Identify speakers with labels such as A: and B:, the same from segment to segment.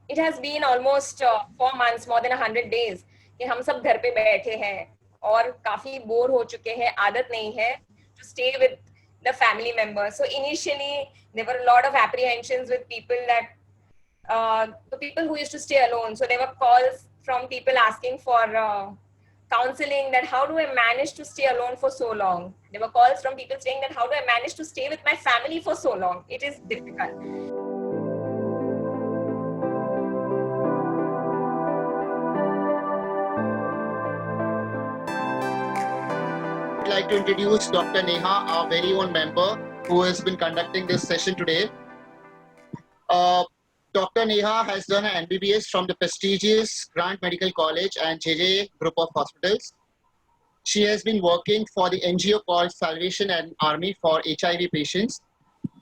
A: it has been almost 4 months, more than 100 days कि हम सब घर पे बैठे हैं और काफी बोर हो चुके हैं. आदत नहीं है to stay with the family members. So initially there were a lot of apprehensions with people that the people who used to stay alone. So there were calls from people asking for counseling, that how do I manage to stay alone for so long. There were calls from people saying that how do I manage to stay with my family for so long. It is difficult.
B: I'd like to introduce Dr. Neha, our very own member, who has been conducting this session today. Dr. Neha has done an MBBS from the prestigious Grant Medical College and JJ Group of Hospitals. She has been working for the NGO called Salvation Army for HIV patients,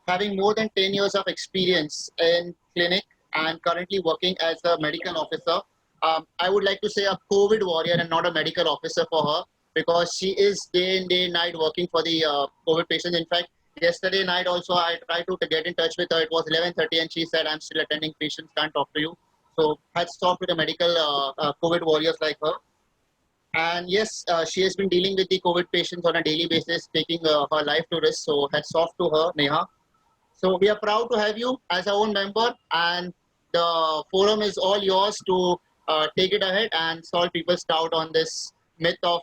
B: having more than 10 years of experience in clinic and currently working as a medical officer. I would like to say a COVID warrior and not a medical officer for her, because she is day in, day night working for the COVID patients. In fact, yesterday night also I tried to get in touch with her. It was 11:30 and she said, I'm still attending patients, can't talk to you. So hats off to the medical COVID warriors like her. And yes, she has been dealing with the COVID patients on a daily basis, taking her life to risk. So hats off to her, Neha. So we are proud to have you as our own member, and the forum is all yours to take it ahead and solve people's doubt on this myth of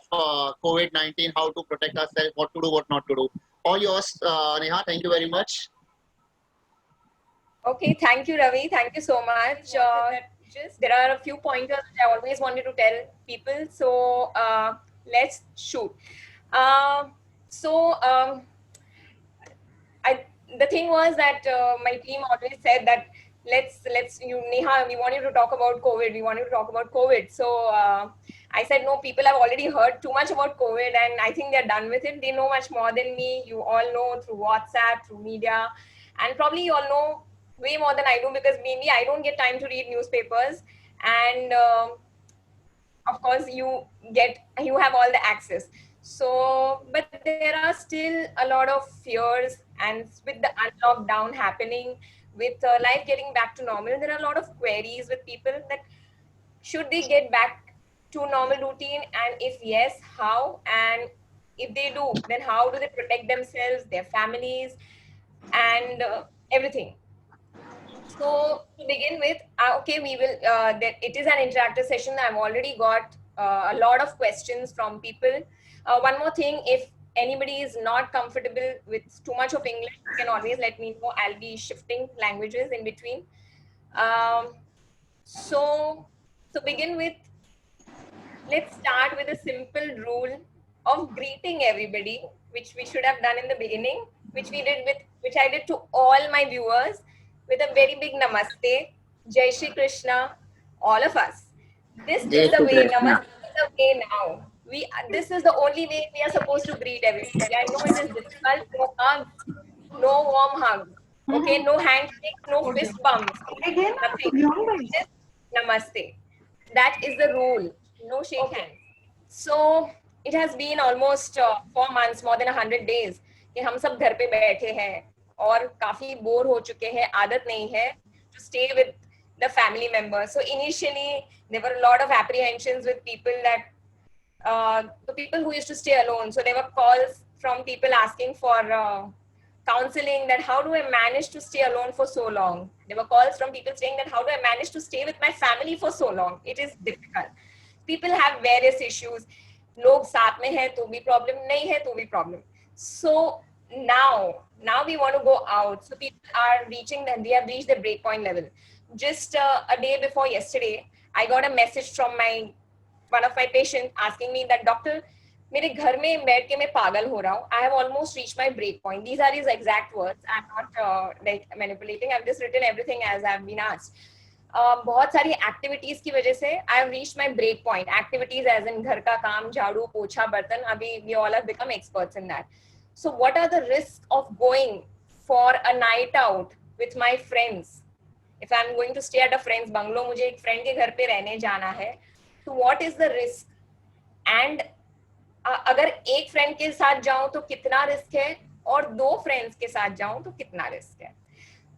B: COVID-19, how to protect ourselves, what to do, what not to do. All yours, Neha. Thank you very much.
A: Okay, thank you, Ravi. Thank you so much. There are a few pointers which I always wanted to tell people. So let's shoot. So the thing was that my team always said that Neha, we want you to talk about COVID. We want you to talk about COVID. So I said, no, people have already heard too much about COVID and I think they're done with it. They know much more than me. You all know through WhatsApp, through media, and probably you all know way more than I do, because mainly I don't get time to read newspapers, and of course you have all the access. So but there are still a lot of fears, and with the unlockdown happening, with life getting back to normal, there are a lot of queries with people that should they get back to normal routine, and if yes, how, and if they do, then how do they protect themselves, their families, and everything. So to begin with, okay, we will. It is an interactive session. I've already got a lot of questions from people. One more thing, if anybody is not comfortable with too much of English, you can always let me know. I'll be shifting languages in between. So to begin with, let's start with a simple rule of greeting everybody, which we should have done in the beginning, which I did to all my viewers, with a very big namaste, Jai Shri Krishna, all of us. This
B: Jai
A: is the
B: Shri
A: way.
B: Krishna.
A: Namaste is the way now. This is the only way we are supposed to greet everybody. I know it is difficult. No hugs, no warm hugs. Okay, no handshakes, no fist bumps, nothing. Just namaste. That is the rule. No shake hands. So it has been almost 4 months, more than 100 days कि हम सब घर पे बैठे हैं और काफी bore हो चुके हैं. आदत नहीं है to stay with the family members. So initially there were a lot of apprehensions with people that the people who used to stay alone. So there were calls from people asking for counseling, that how do I manage to stay alone for so long. There were calls from people saying that how do I manage to stay with my family for so long. It is difficult. People have various issues. लोग साथ में हैं तो भी problem, नहीं है तो भी problem. So now we want to go out. So people are they have reached the breakpoint level. Just a day before yesterday, I got a message from one of my patients asking me that, doctor, मेरे घर में बैठ के मैं पागल हो रहा हूँ. I have almost reached my break point. These are his exact words. I'm not like manipulating. I've just written everything as I've been asked. बहुत सारी एक्टिविटीज की वजह से I have reached my break point. Activities as in घर का काम, झाड़ू पोछा, बर्तन, अभी we all have become experts in that. So what are the risk of going for a night out with my friends? If I am going to stay at a friend's bungalow, मुझे एक friend के घर पे रहने जाना है, तो what is the risk? And अगर एक फ्रेंड के साथ जाऊं तो कितना रिस्क है, और दो फ्रेंड्स के साथ जाऊं तो कितना रिस्क है?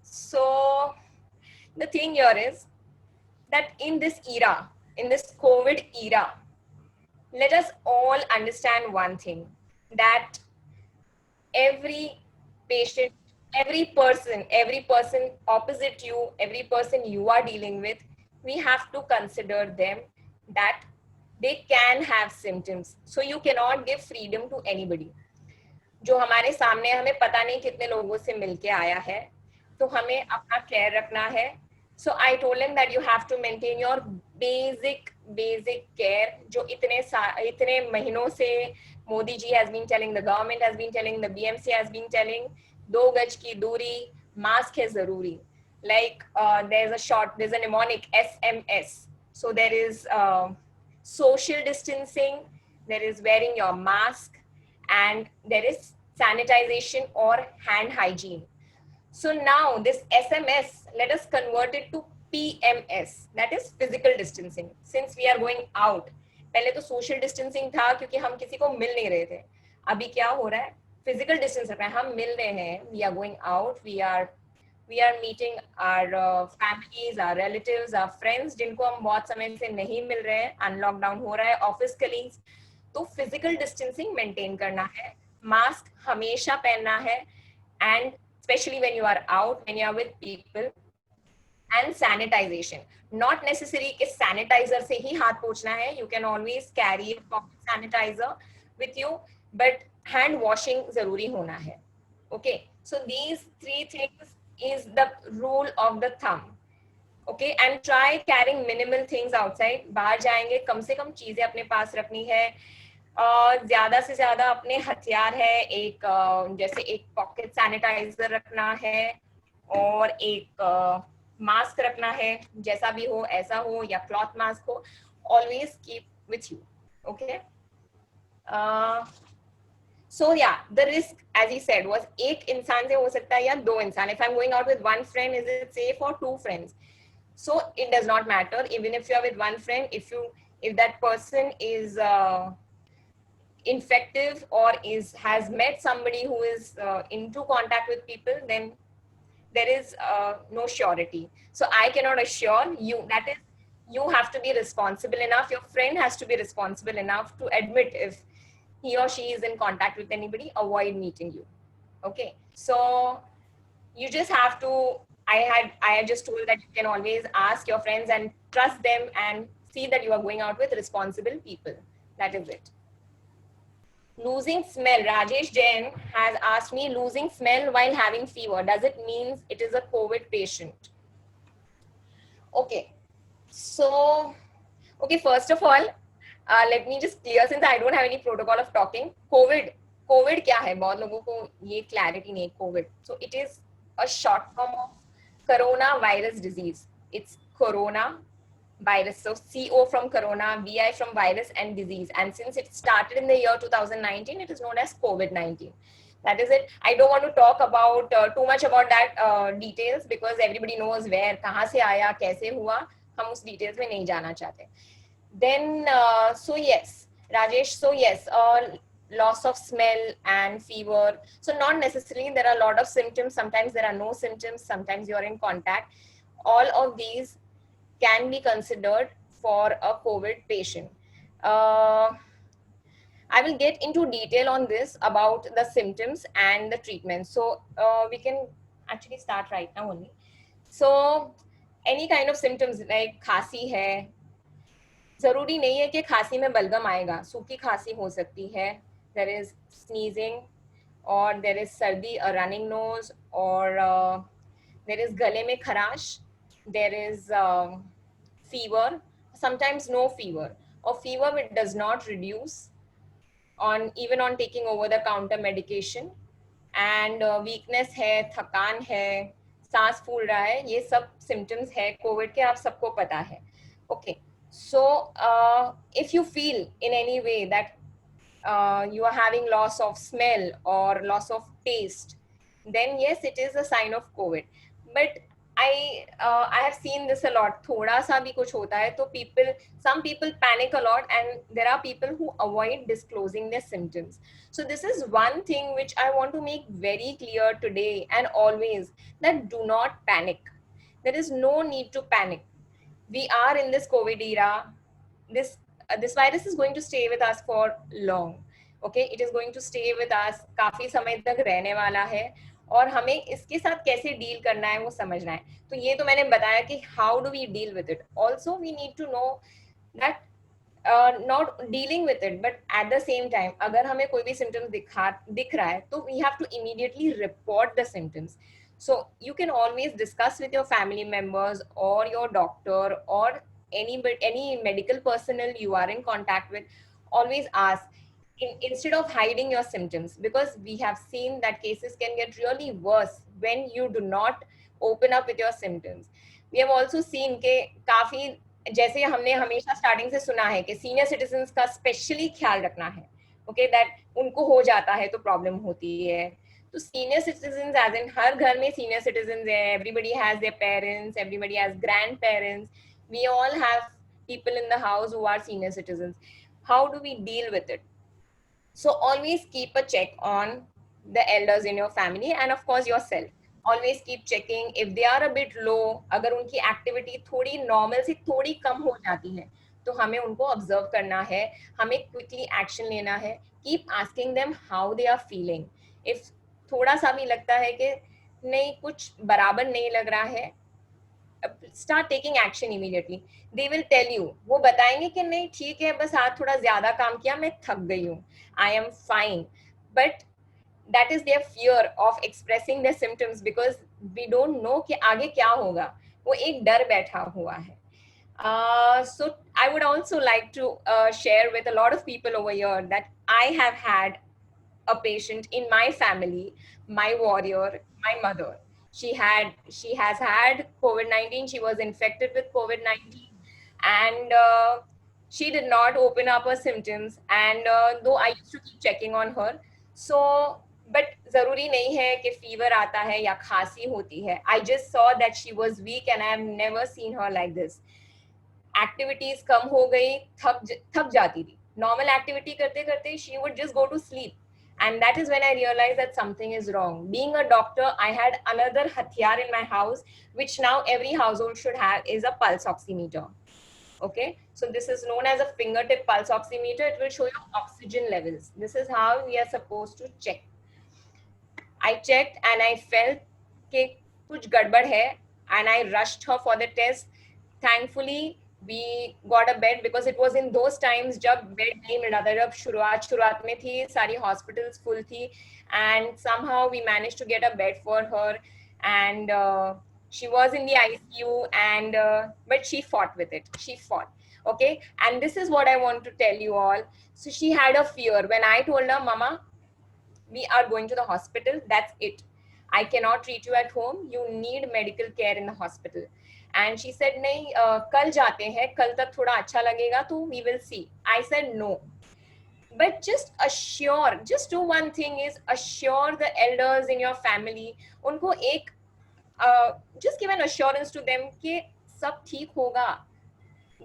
A: So the thing here is, that in this era, in this COVID era, let us all understand one thing, that every patient, every person opposite you, every person you are dealing with, we have to consider them that they can have symptoms. So you cannot give freedom to anybody. जो हमारे सामने हमें पता नहीं कितने लोगों से मिलके आया है, तो हमें अपना केयर रखना है. So I told him that you have to maintain your basic care जो इतने महीनों से Modi ji has been telling, the government has been telling, the BMC has been telling, 2 गज की दूरी, मास्क है जरूरी. Like there's a mnemonic SMS. So there is social distancing, there is wearing your mask, and there is sanitization or hand hygiene. So now this SMS, let us convert it to PMS, that is physical distancing. Since we are going out, पहले तो social distancing था क्योंकि हम किसी को मिल नहीं रहे थे. अभी क्या हो रहा है? Physical distance रख रहे हैं, हम मिल रहे हैं. We are going out, we are meeting our families, our relatives, our friends जिनको हम बहुत समय से नहीं मिल रहे हैं. Unlockdown हो रहा है, office colleagues. तो physical distancing maintain करना है, mask हमेशा पहनना है, and especially when you are out, when you are with people, and sanitization. Not necessary कि sanitizer से ही हाथ पोंछना है. You can always carry a pocket sanitizer with you, but hand washing जरूरी होना है. Okay, so these 3 things is the rule of the thumb. Okay, and try carrying minimal things outside. बाहर जाएंगे, कम से कम चीजें अपने पास रखनी है. ज्यादा से ज्यादा अपने हथियार है, एक जैसे एक पॉकेट सैनिटाइजर रखना है और एक मास्क रखना है, जैसा भी हो, ऐसा हो या क्लॉथ मास्क हो, always keep with you. Okay, so yeah the risk as he said was एक इंसान से हो सकता है या 2 इंसान. If I am going out with 1 friend, is it safe और 2 friends? So it does not matter. Even if you are with 1 friend, if that person is infective or has met somebody who is into contact with people, then there is no surety. So I cannot assure you. That is, you have to be responsible enough. Your friend has to be responsible enough to admit if he or she is in contact with anybody. Avoid meeting you. Okay, so you just have to. I had just told that you can always ask your friends and trust them and see that you are going out with responsible people. That is it. Losing smell. Rajesh Jain has asked me, losing smell while having fever, does it mean it is a COVID patient? Okay. So, okay, first of all, let me just clear, since I don't have any protocol of talking. COVID क्या है? बहुत लोगों को ये clarity नहीं. COVID. So it is a short form of coronavirus disease. It's corona virus. So CO from corona, VI from virus, and disease. And since it started in the year 2019, it is known as COVID-19. That is it. I don't want to talk about too much about that details, because everybody knows where, कहाँ से आया, कैसे हुआ. हम उस details में नहीं जाना चाहते. Then, so yes, Rajesh, so yes, loss of smell and fever. So not necessarily, there are a lot of symptoms. Sometimes there are no symptoms. Sometimes you're in contact. All of these can be considered for a COVID patient. I will get into detail on this about the symptoms and the treatment. So we can actually start right now only. So any kind of symptoms like खांसी है, जरूरी नहीं है कि खांसी में बलगम आएगा. सूखी खांसी हो सकती है. There is sneezing, or there is सर्दी, a running nose, or there is गले में खराश. There is fever. Sometimes no fever, or fever which does not reduce even on taking over the counter medication. And weakness है, थकान है, सांस फूल रहा है, ये सब symptoms है कोविड के, आप सबको पता है. Okay, so if you feel in any way that you are having loss of smell or loss of taste, then yes, it is a sign of COVID. But I have seen this a lot. थोड़ा सा भी कुछ होता है तो some people panic a lot, and there are people who avoid disclosing their symptoms. So this is one thing which I want to make very clear today and always, that do not panic. There is no need to panic. we are in this COVID era. This virus is going to stay with us for long. Okay, it is going to stay with us. काफी समय तक रहने वाला है और हमें इसके साथ कैसे डील करना है वो समझना है. तो ये तो मैंने बताया कि how do we deal with it. Also we need to know that not dealing with it, but at the same time अगर हमें कोई भी symptoms दिख रहा है तो we have to immediately report the symptoms. So you can always discuss with your family members or your doctor or any medical personnel you are in contact with. Always ask instead of hiding your symptoms, because we have seen that cases can get really worse when you do not open up with your symptoms. We have also seen कि काफी जैसे हमने हमेशा starting से सुना है कि senior citizens का स्पेशली ख्याल रखना है. ओके, दैट उनको हो जाता है तो प्रॉब्लम होती है. तो सीनियर सिटीजन्स एज इन हर घर में सीनियर सिटीजन्स है. Everybody has their parents, everybody has grandparents. We all have people in the house who are senior citizens. How do we deal with it? So always keep a check on the elders in your family and of course yourself. Always keep checking if they are a bit low. अगर उनकी activity थोड़ी normal से थोड़ी कम हो जाती है तो हमें उनको ऑब्जर्व करना है, हमें क्विकली एक्शन लेना है. Keep asking them how they are feeling. If थोड़ा सा भी लगता है कि नहीं कुछ बराबर नहीं लग रहा है, start taking action immediately. They will tell you, वो बताएंगे कि नहीं ठीक है बस आज थोड़ा ज्यादा काम किया, मैं थक गई हूँ, I am fine. But that is their fear of expressing their symptoms because we don't know कि आगे क्या होगा. वो एक डर बैठा हुआ है. So I would also like to share with a lot of people over here that I have had a patient in my family, my warrior, my mother. She has had COVID-19. She was infected with COVID-19 and she did not open up her symptoms. And though I used to keep checking on her, so but जरूरी नहीं है कि fever आता है या खांसी होती है. I just saw that she was weak and I have never seen her like this. Activities कम हो गई, थक जाती थी. Normal activity करते करते she would just go to sleep. And that is when I realized that something is wrong. Being a doctor, I had another hathiyar in my house, which now every household should have, is a pulse oximeter. Okay, so this is known as a fingertip pulse oximeter. It will show you oxygen levels. This is how we are supposed to check. I checked and I felt कि कुछ गड़बड़ है and I rushed her for the test. Thankfully, we got a bed because it was in those times जब bed नहीं मिल रहा था, जब शुरुआत में थी, सारी hospitals full थी, and somehow we managed to get a bed for her and she was in the ICU and but she fought with it. She fought. Okay, and this is what I want to tell you all. So she had a fear. When I told her, Mama, we are going to the hospital, that's it. I cannot treat you at home. You need medical care in the hospital. And she said, नहीं कल जाते हैं, कल तक थोड़ा अच्छा लगेगा तो we will see. I said no. But just do one thing is assure the elders in your family. उनको एक just give an assurance to them कि सब ठीक होगा.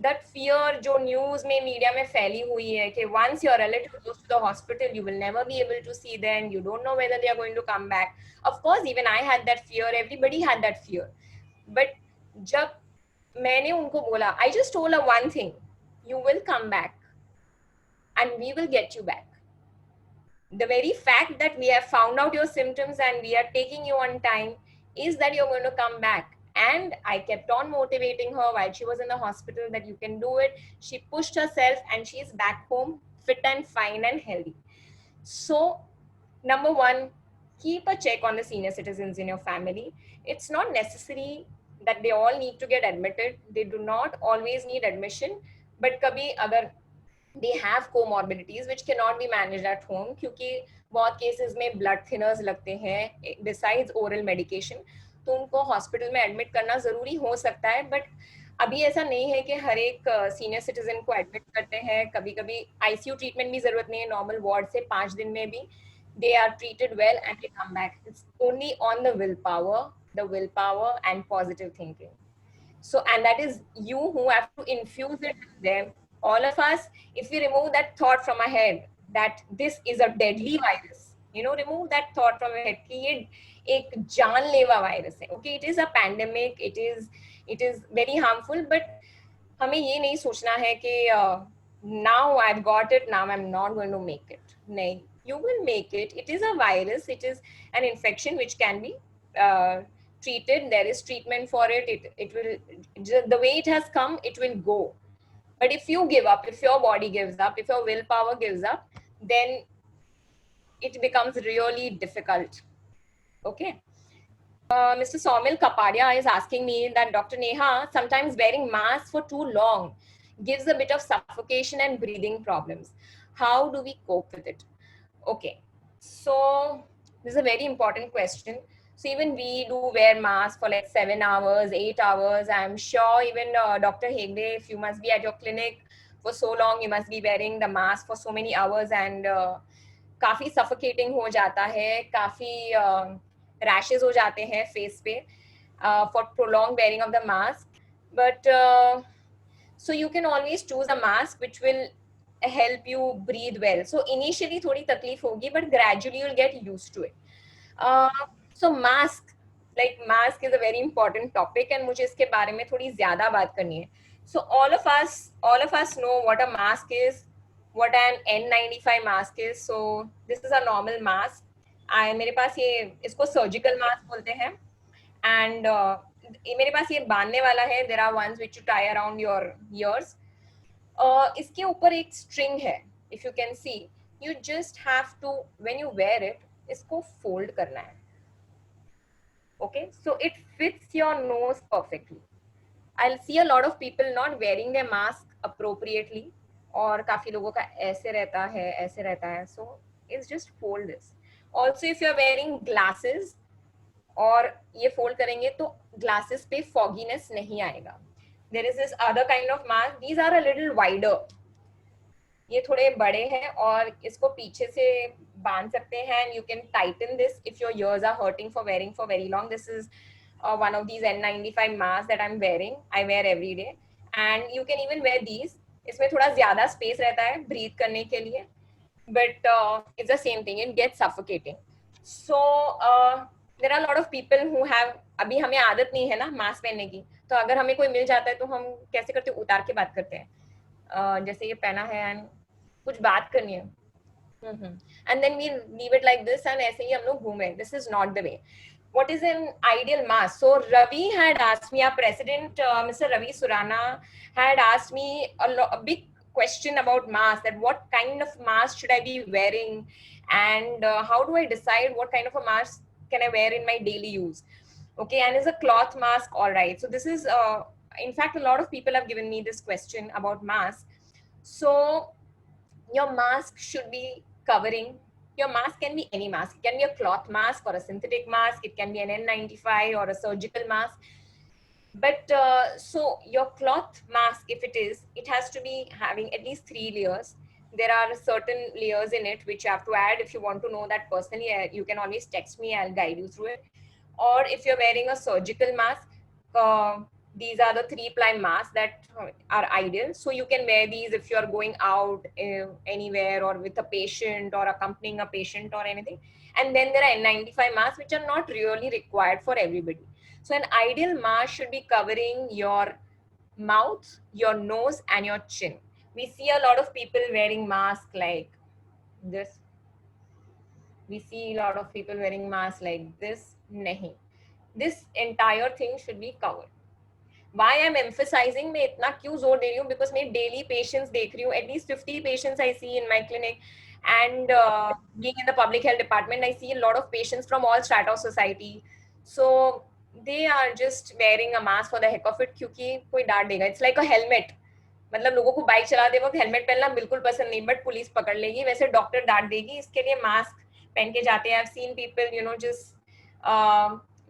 A: That fear जो न्यूज में मीडिया में फैली हुई है कि once your relative goes to the hospital you will never be able to see them, you don't know whether they are going to come back. Of course even I had that fear, everybody had that fear. But जब मैंने उनको बोला, I just told her one thing, you will come back and we will get you back. The very fact that we have found out your symptoms and we are taking you on time is that you're going to come back. And I kept on motivating her while she was in the hospital that you can do it. She pushed herself and she's back home fit and fine and healthy. So number one, keep a check on the senior citizens in your family. It's not necessary that they all need to get admitted. They do not always need admission, but kabhi agar they have comorbidities which cannot be managed at home क्योंकि बहुत cases में blood thinners लगते हैं besides oral medication, तो उनको hospital में admit करना जरूरी हो सकता है. बट अभी ऐसा नहीं है कि हर एक सीनियर सिटीजन को एडमिट करते हैं. कभी कभी आईसीयू ट्रीटमेंट भी जरूरत नहीं है, नॉर्मल वार्ड से 5 दिन में भी they are treated well and they come back. It's only on the willpower and positive thinking. So, and that is you who have to infuse it with them. All of us, if we remove that thought from our head that this is a deadly virus, remove that thought from your head कि ये एक जानलेवा virus है. Okay, it is a pandemic, it is very harmful, but हमें ये नहीं सोचना है कि now I've got it, now I'm not going to make it. नहीं, you will make it. It is a virus. It is an infection which can be treated. There is treatment for it. It will, the way it has come, it will go. But if you give up, if your body gives up, if your willpower gives up, then it becomes really difficult. Okay. Mr. Saumil Kapadia is asking me that Dr. Neha, sometimes wearing masks for too long gives a bit of suffocation and breathing problems. How do we cope with it? Okay, so this is a very important question. So even we do wear masks for like 7 hours, 8 hours. I'm sure even Dr. Hegde, if you must be at your clinic for so long, you must be wearing the mask for so many hours and काफी suffocating हो जाता है, काफी rashes हो जाते हैं face पे for prolonged wearing of the mask. But so you can always choose a mask which will help you breathe well. So initially थोड़ी तकलीफ होगी, but gradually you'll get used to it. So mask is a very important topic and मुझे इसके बारे में थोड़ी ज़्यादा बात करनी है. So all of us know what a mask is, what an N95 mask is. So this is a normal mask. मेरे पास ये इसको surgical mask बोलते हैं. And मेरे पास ये बांधने वाला है. There are ones which you tie around your ears. इसके ऊपर एक string है. If you can see, you just have to, when you wear it, इसको fold करना है. Okay, so it fits your nose perfectly. I'll see a lot of people not wearing their mask appropriately, और काफी लोगों का ऐसे रहता है. So it's just fold this. Also, if you're wearing glasses, और ये फोल्ड करेंगे तो ग्लासेस पे फॉगीनेस नहीं आएगा. There is this other kind of mask, these are a little wider. ये थोड़े बड़े हैं और इसको पीछे से बांध सकते हैं. You can tighten this if your ears are hurting for wearing for very long. This is one of these N95 masks that I'm wearing. I wear every day, and you can even wear these. इसमें थोड़ा ज्यादा space रहता है breathe करने के लिए, but it's the same thing. It gets suffocating. So there are a lot of people who have, अभी हमें आदत नहीं है ना मास्क पहनने की, तो अगर हमें कोई मिल जाता है तो हम कैसे करते हैं, उतार के बात करते हैं. जैसे ये पहना है एंड कुछ बात करनी है, and then we leave it like this and ऐसे ही हम लोग घूम रहे हैं. This is not the way. What is an ideal mask? So Ravi had asked me, our president, Mr. Ravi Surana, had asked me a big question about mask, that what kind of mask should I be wearing, and how do I decide what kind of a mask can I wear in my daily use? Okay, and is a cloth mask all right? So this is, in fact, a lot of people have given me this question about mask. So your mask should be covering. Your mask can be any mask. It can be a cloth mask or a synthetic mask. It can be an N95 or a surgical mask. But so your cloth mask, if it has to be having at least 3 layers. There are certain layers in it which you have to add. If you want to know that personally, you can always text me. I'll guide you through it. Or if you're wearing a surgical mask, these are the 3-ply masks that are ideal. So you can wear these if you're going out anywhere or with a patient or accompanying a patient or anything. And then there are N95 masks which are not really required for everybody. So an ideal mask should be covering your mouth, your nose, and your chin. We see a lot of people wearing masks like this. We see a lot of people wearing masks like this. Nahi. This entire thing should be covered. Why I'm emphasizing, मैं इतना क्यों जोर दे रही हूँ? Because मैं daily patients देख रही हूँ. At least 50 patients I see in my clinic. And being in the public health department, I see a lot of patients from all strata of society. So they are just wearing a mask for the heck of it, क्योंकि कोई डांट देगा. It's like a helmet. मतलब लोगों को bike चलाते वक्त helmet पहनना बिल्कुल पसंद नहीं, बट पुलिस पकड़ लेगी. वैसे डॉक्टर डांट देगी, इसके लिए मास्क पहन के जाते हैं. I've seen people, you know, just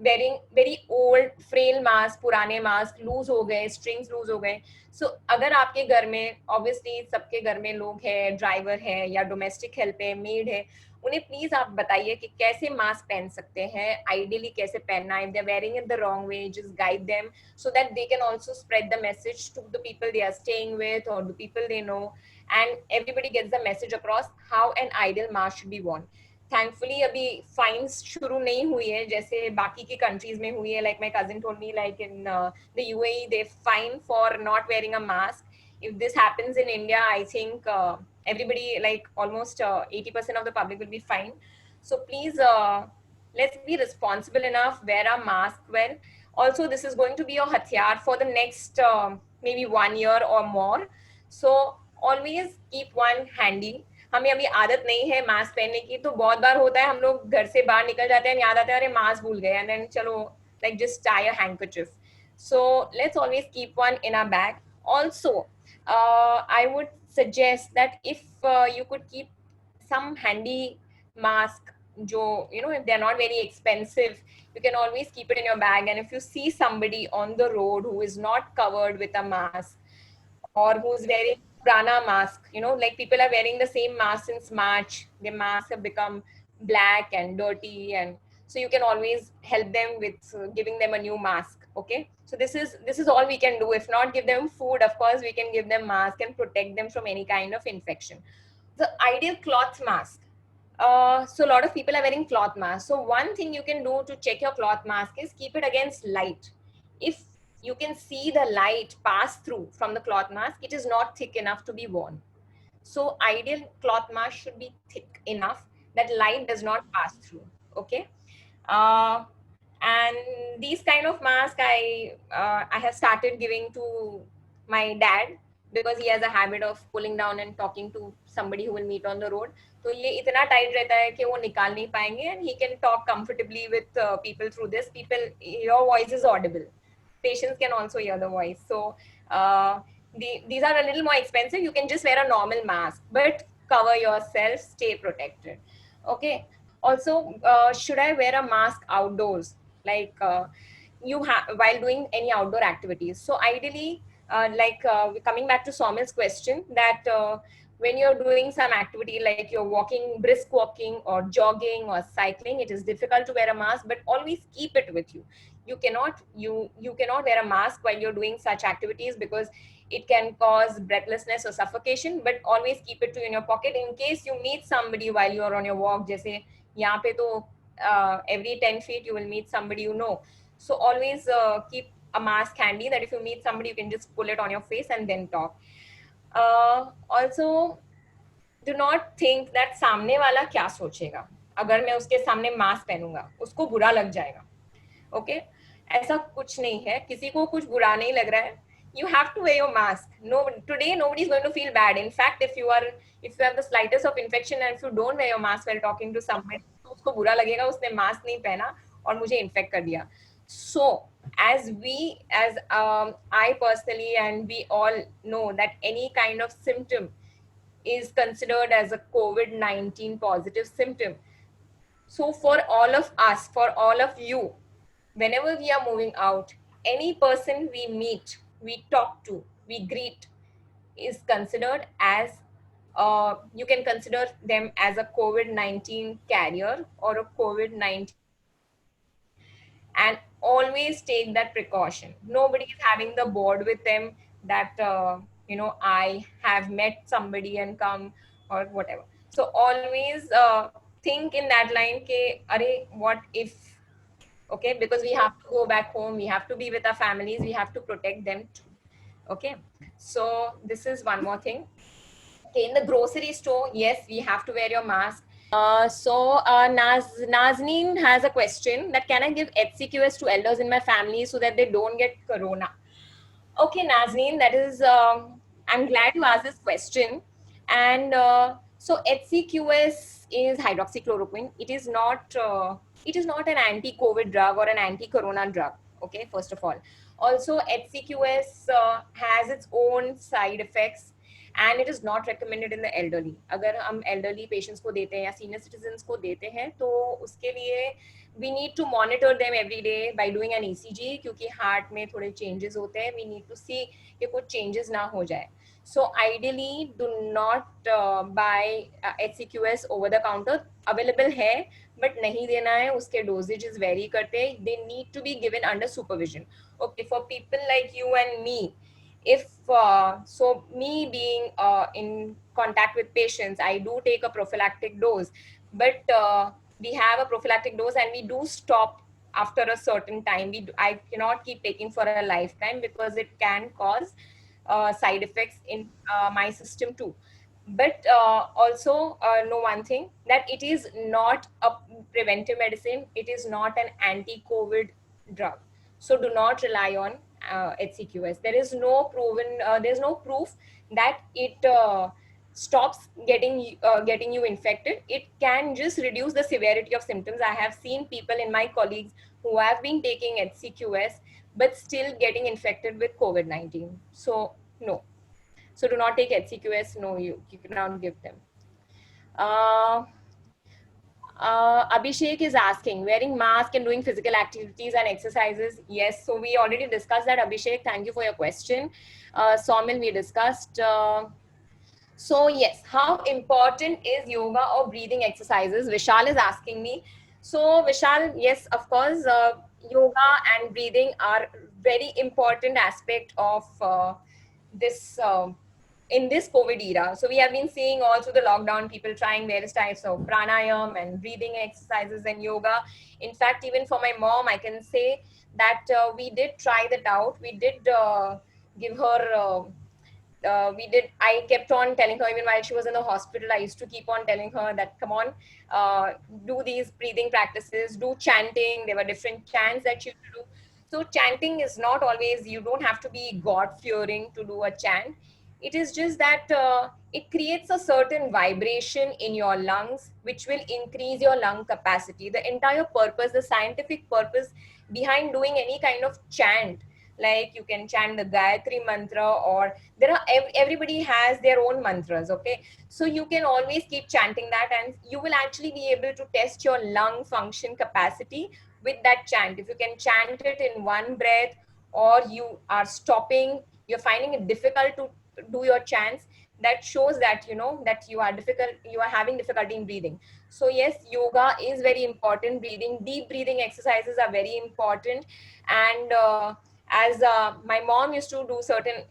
A: wearing very old frail mask, पुराने मास्क लूज हो गए, स्ट्रिंग्स लूज हो गए. सो अगर आपके घर में, ऑब्वियसली सबके घर में लोग हैं, ड्राइवर है या डोमेस्टिक हेल्प है, मेड है, उन्हें प्लीज आप बताइए कि कैसे मास्क पहन सकते हैं, आइडियली कैसे पहनना है. If they are wearing it the wrong way, just guide them so that they can also spread the message to the people they are staying with or the people they know, and everybody gets the message across how an ideal mask should be worn. thankfully अभी fines शुरू नहीं हुई है जैसे बाकी की countries में हुई है. Like my cousin told me, like in the UAE they fine for not wearing a mask. If this happens in India, I think everybody, like almost 80% of the public will be fined. So please, let's be responsible enough, wear a mask well. Also, this is going to be your hathiyar for the next maybe 1 year or more. So always keep one handy. हमें अभी आदत नहीं है mask पहनने की, तो बहुत बार होता है हम लोग घर से बाहर निकल जाते हैं, याद आता है अरे मास्क भूल गए, एंड देन चलो like just tie a handkerchief. So let's always keep one in our bag. Also, I would suggest that if you could keep some handy mask, jo, you know, if they're not very expensive, you can always keep it in your bag. And if you see somebody on the road who is not covered with a mask, or who's wearing prana mask, you know, like people are wearing the same mask since March, their masks have become black and dirty, and so you can always help them with giving them a new mask. Okay, so this is all we can do. If not give them food, of course we can give them mask and protect them from any kind of infection. The ideal cloth mask. So a lot of people are wearing cloth masks. So one thing you can do to check your cloth mask is keep it against light. If you can see the light pass through from the cloth mask, it is not thick enough to be worn. So ideal cloth mask should be thick enough that light does not pass through. Okay. Uh, and these kind of masks I have started giving to my dad, because he has a habit of pulling down and talking to somebody who will meet on the road. तो ये इतना tight रहता है कि वो निकाल नहीं पाएंगे, and he can talk comfortably with people through this. People, your voice is audible. Patients can also hear the voice. So these are a little more expensive. You can just wear a normal mask, but cover yourself, stay protected. Okay. Also, should I wear a mask outdoors? Like while doing any outdoor activities. So ideally, coming back to Soumil's question, that when you're doing some activity like you're walking, brisk walking or jogging or cycling, it is difficult to wear a mask, but always keep it with you. You cannot wear a mask while you're doing such activities, because it can cause breathlessness or suffocation, but always keep it in your pocket in case you meet somebody while you're on your walk. जैसे यहाँ पे तो every 10 feet you will meet somebody you know. So always keep a mask handy, that if you meet somebody, you can just pull it on your face and then talk. Also, do not think that सामने वाला क्या सोचेगा अगर मैं उसके सामने mask पहनूंगा, उसको बुरा लग जाएगा. Okay, ऐसा कुछ नहीं है, किसी को कुछ बुरा नहीं लग रहा है. You have to wear your mask. No, today nobody is going to feel bad. In fact, if you have the slightest of infection and if you don't wear your mask while talking to someone, तो उसको बुरा लगेगा उसने mask नहीं पहना और मुझे infect कर दिया. So as I personally and we all know that any kind of symptom is considered as a COVID-19 positive symptom. So for all of us, for all of you, whenever we are moving out, any person we meet, we talk to, we greet, is considered as, you can consider them as a COVID-19 carrier or a COVID-19, and always take that precaution. Nobody is having the board with them that, I have met somebody and come or whatever. So always think in that line, ke, what if, okay, because we have to go back home, we have to be with our families, we have to protect them too. Okay, so this is one more thing. Okay, in the grocery store, yes, we have to wear your mask. Nazneen has a question that, can I give HCQS to elders in my family so that they don't get corona? Okay, Nazneen, that is, I'm glad you asked this question. And so HCQS is hydroxychloroquine. It is not an anti-COVID drug or an anti-corona drug. Okay, first of all. Also, HCQS has its own side effects, and it is not recommended in the elderly. अगर हम elderly patients को देते हैं या senior citizens को देते हैं, तो उसके लिए we need to monitor them every day by doing an ECG, क्योंकि heart में थोड़े changes होते हैं. We need to see कि कुछ changes ना हो जाए. So ideally, do not buy HCQS over the counter. Available है, but नहीं देना है. उसके dosages vary करते हैं. They need to be given under supervision. Okay, for people like you and me, if so me being in contact with patients, I do take a prophylactic dose, but we have a prophylactic dose and we do stop after a certain time. I cannot keep taking for a lifetime because it can cause side effects in my system too. But also know one thing, that it is not a preventive medicine. It is not an anti-COVID drug. So do not rely on HCQS. There's no proof that it stops getting you infected. It can just reduce the severity of symptoms. I have seen people in my colleagues who have been taking HCQS but still getting infected with COVID-19. So no. So do not take HCQS. No, you cannot give them. Abhishek is asking, wearing mask and doing physical activities and exercises. Yes, so we already discussed that, Abhishek. Thank you for your question. Somil, we discussed. So yes, how important is yoga or breathing exercises? Vishal is asking me. So Vishal, yes, of course, yoga and breathing are very important aspect of this in this COVID era. So we have been seeing all through the lockdown people trying various types of pranayam and breathing exercises and yoga. In fact, even for my mom, I can say that we did try that out. We did give her. I kept on telling her, even while she was in the hospital, I used to keep on telling her that, come on, do these breathing practices, do chanting. There were different chants that you do. So chanting is not always, you don't have to be God fearing to do a chant. It is just that it creates a certain vibration in your lungs, which will increase your lung capacity. The entire purpose, the scientific purpose behind doing any kind of chant, like you can chant the Gayatri mantra, or there are everybody has their own mantras. Okay, so you can always keep chanting that, and you will actually be able to test your lung function capacity with that chant. If you can chant it in one breath, or you are stopping, you're finding it difficult to do your chants, that shows that that you are having difficulty in breathing. So yes, yoga is very important. Deep breathing exercises are very important. And as my mom used to do certain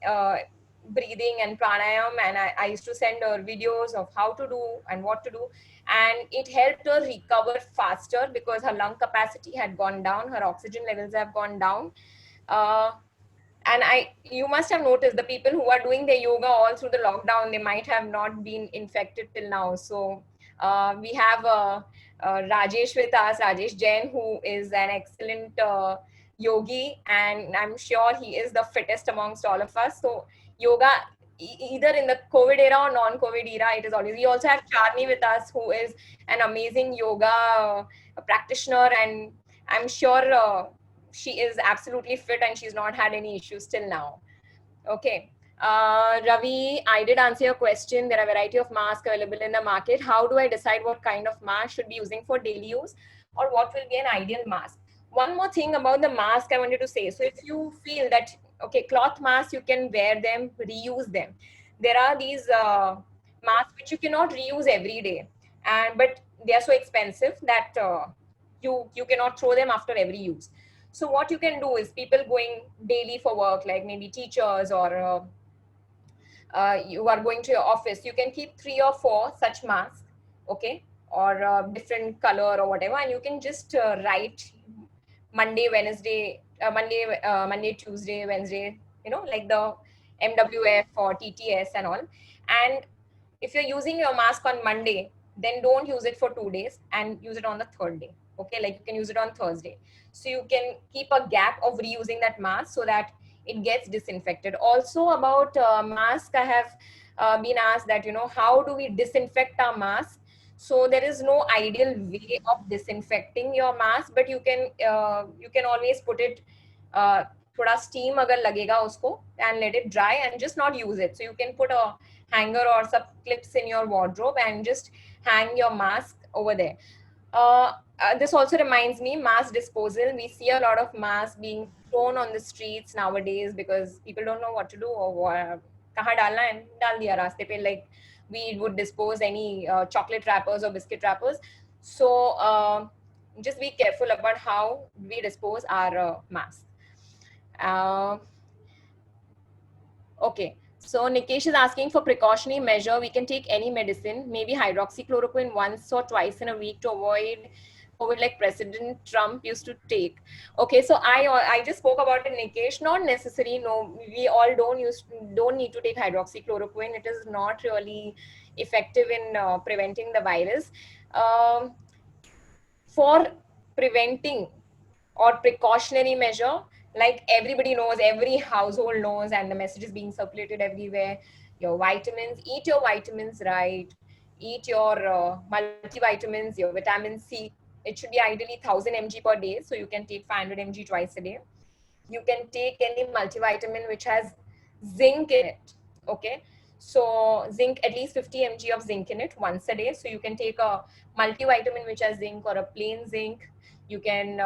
A: breathing and pranayam, and I used to send her videos of how to do and what to do, and it helped her recover faster because her lung capacity had gone down, her oxygen levels have gone down. uh, and you must have noticed the people who are doing their yoga all through the lockdown, they might have not been infected till now. So we have Rajesh with us, Rajesh Jain, who is an excellent yogi, and I'm sure he is the fittest amongst all of us. So yoga, either in the COVID era or non-COVID era, it is always. We also have Charni with us, who is an amazing yoga practitioner, and I'm sure she is absolutely fit and she's not had any issues till now. Okay. Ravi, I did answer your question. There are a variety of masks available in the market. How do I decide what kind of mask should be using for daily use, or what will be an ideal mask? One more thing about the mask I wanted to say. So if you feel that, okay, cloth masks, you can wear them, reuse them. There are these masks which you cannot reuse every day, but they are so expensive that you cannot throw them after every use. So what you can do is, people going daily for work, like maybe teachers, or you are going to your office, you can keep 3 or 4 such masks, okay, or different color or whatever, and you can just write Monday, Wednesday, Monday, Tuesday, Wednesday, like the MWF or TTS and all. And if you're using your mask on Monday, then don't use it for 2 days and use it on the third day. Okay, like you can use it on Thursday. So you can keep a gap of reusing that mask so that it gets disinfected. Also about mask, I have been asked that, how do we disinfect our mask? So there is no ideal way of disinfecting your mask, but you can always put it थोड़ा steam अगर लगेगा उसको, and let it dry and just not use it. So you can put a hanger or some clips in your wardrobe and just hang your mask over there. This also reminds me, mask disposal. We see a lot of masks being thrown on the streets nowadays because people don't know what to do, or कहाँ डालना है, डाल दिया रास्ते पे. Like we would dispose any chocolate wrappers or biscuit wrappers. So just be careful about how we dispose our masks. Uh, okay. So Nikesh is asking for precautionary measure. We can take any medicine, maybe hydroxychloroquine once or twice in a week to avoid COVID, like President Trump used to take. Okay, so I just spoke about it, Nikesh. Not necessary. No, we all don't need to take hydroxychloroquine. It is not really effective in preventing the virus. Um, for preventing or precautionary measure, like everybody knows, every household knows, and the message is being circulated everywhere: your vitamins, eat your vitamins right, eat your multivitamins, your vitamin C. It should be ideally 1000 mg per day, so you can take 500 mg twice a day. You can take any multivitamin which has zinc in it. Okay, so zinc, at least 50 mg of zinc in it once a day. So you can take a multivitamin which has zinc, or a plain zinc. You can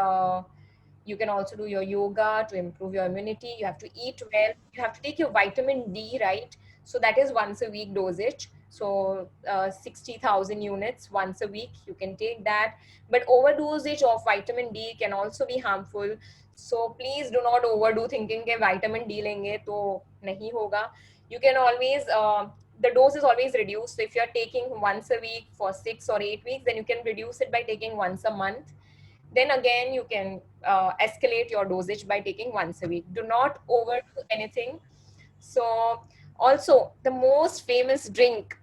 A: also do your yoga to improve your immunity. You have to eat well. You have to take your vitamin D, right? So that is once a week dosage. So 60,000 units once a week, you can take that. But overdosage of vitamin D can also be harmful. So please do not overdo, thinking कि vitamin D लेंगे तो नहीं होगा. You can always, the dose is always reduced. So if you're taking once a week for 6 or 8 weeks, then you can reduce it by taking once a month. Then again, you can escalate your dosage by taking once a week. Do not overdo anything. So also the most famous drink,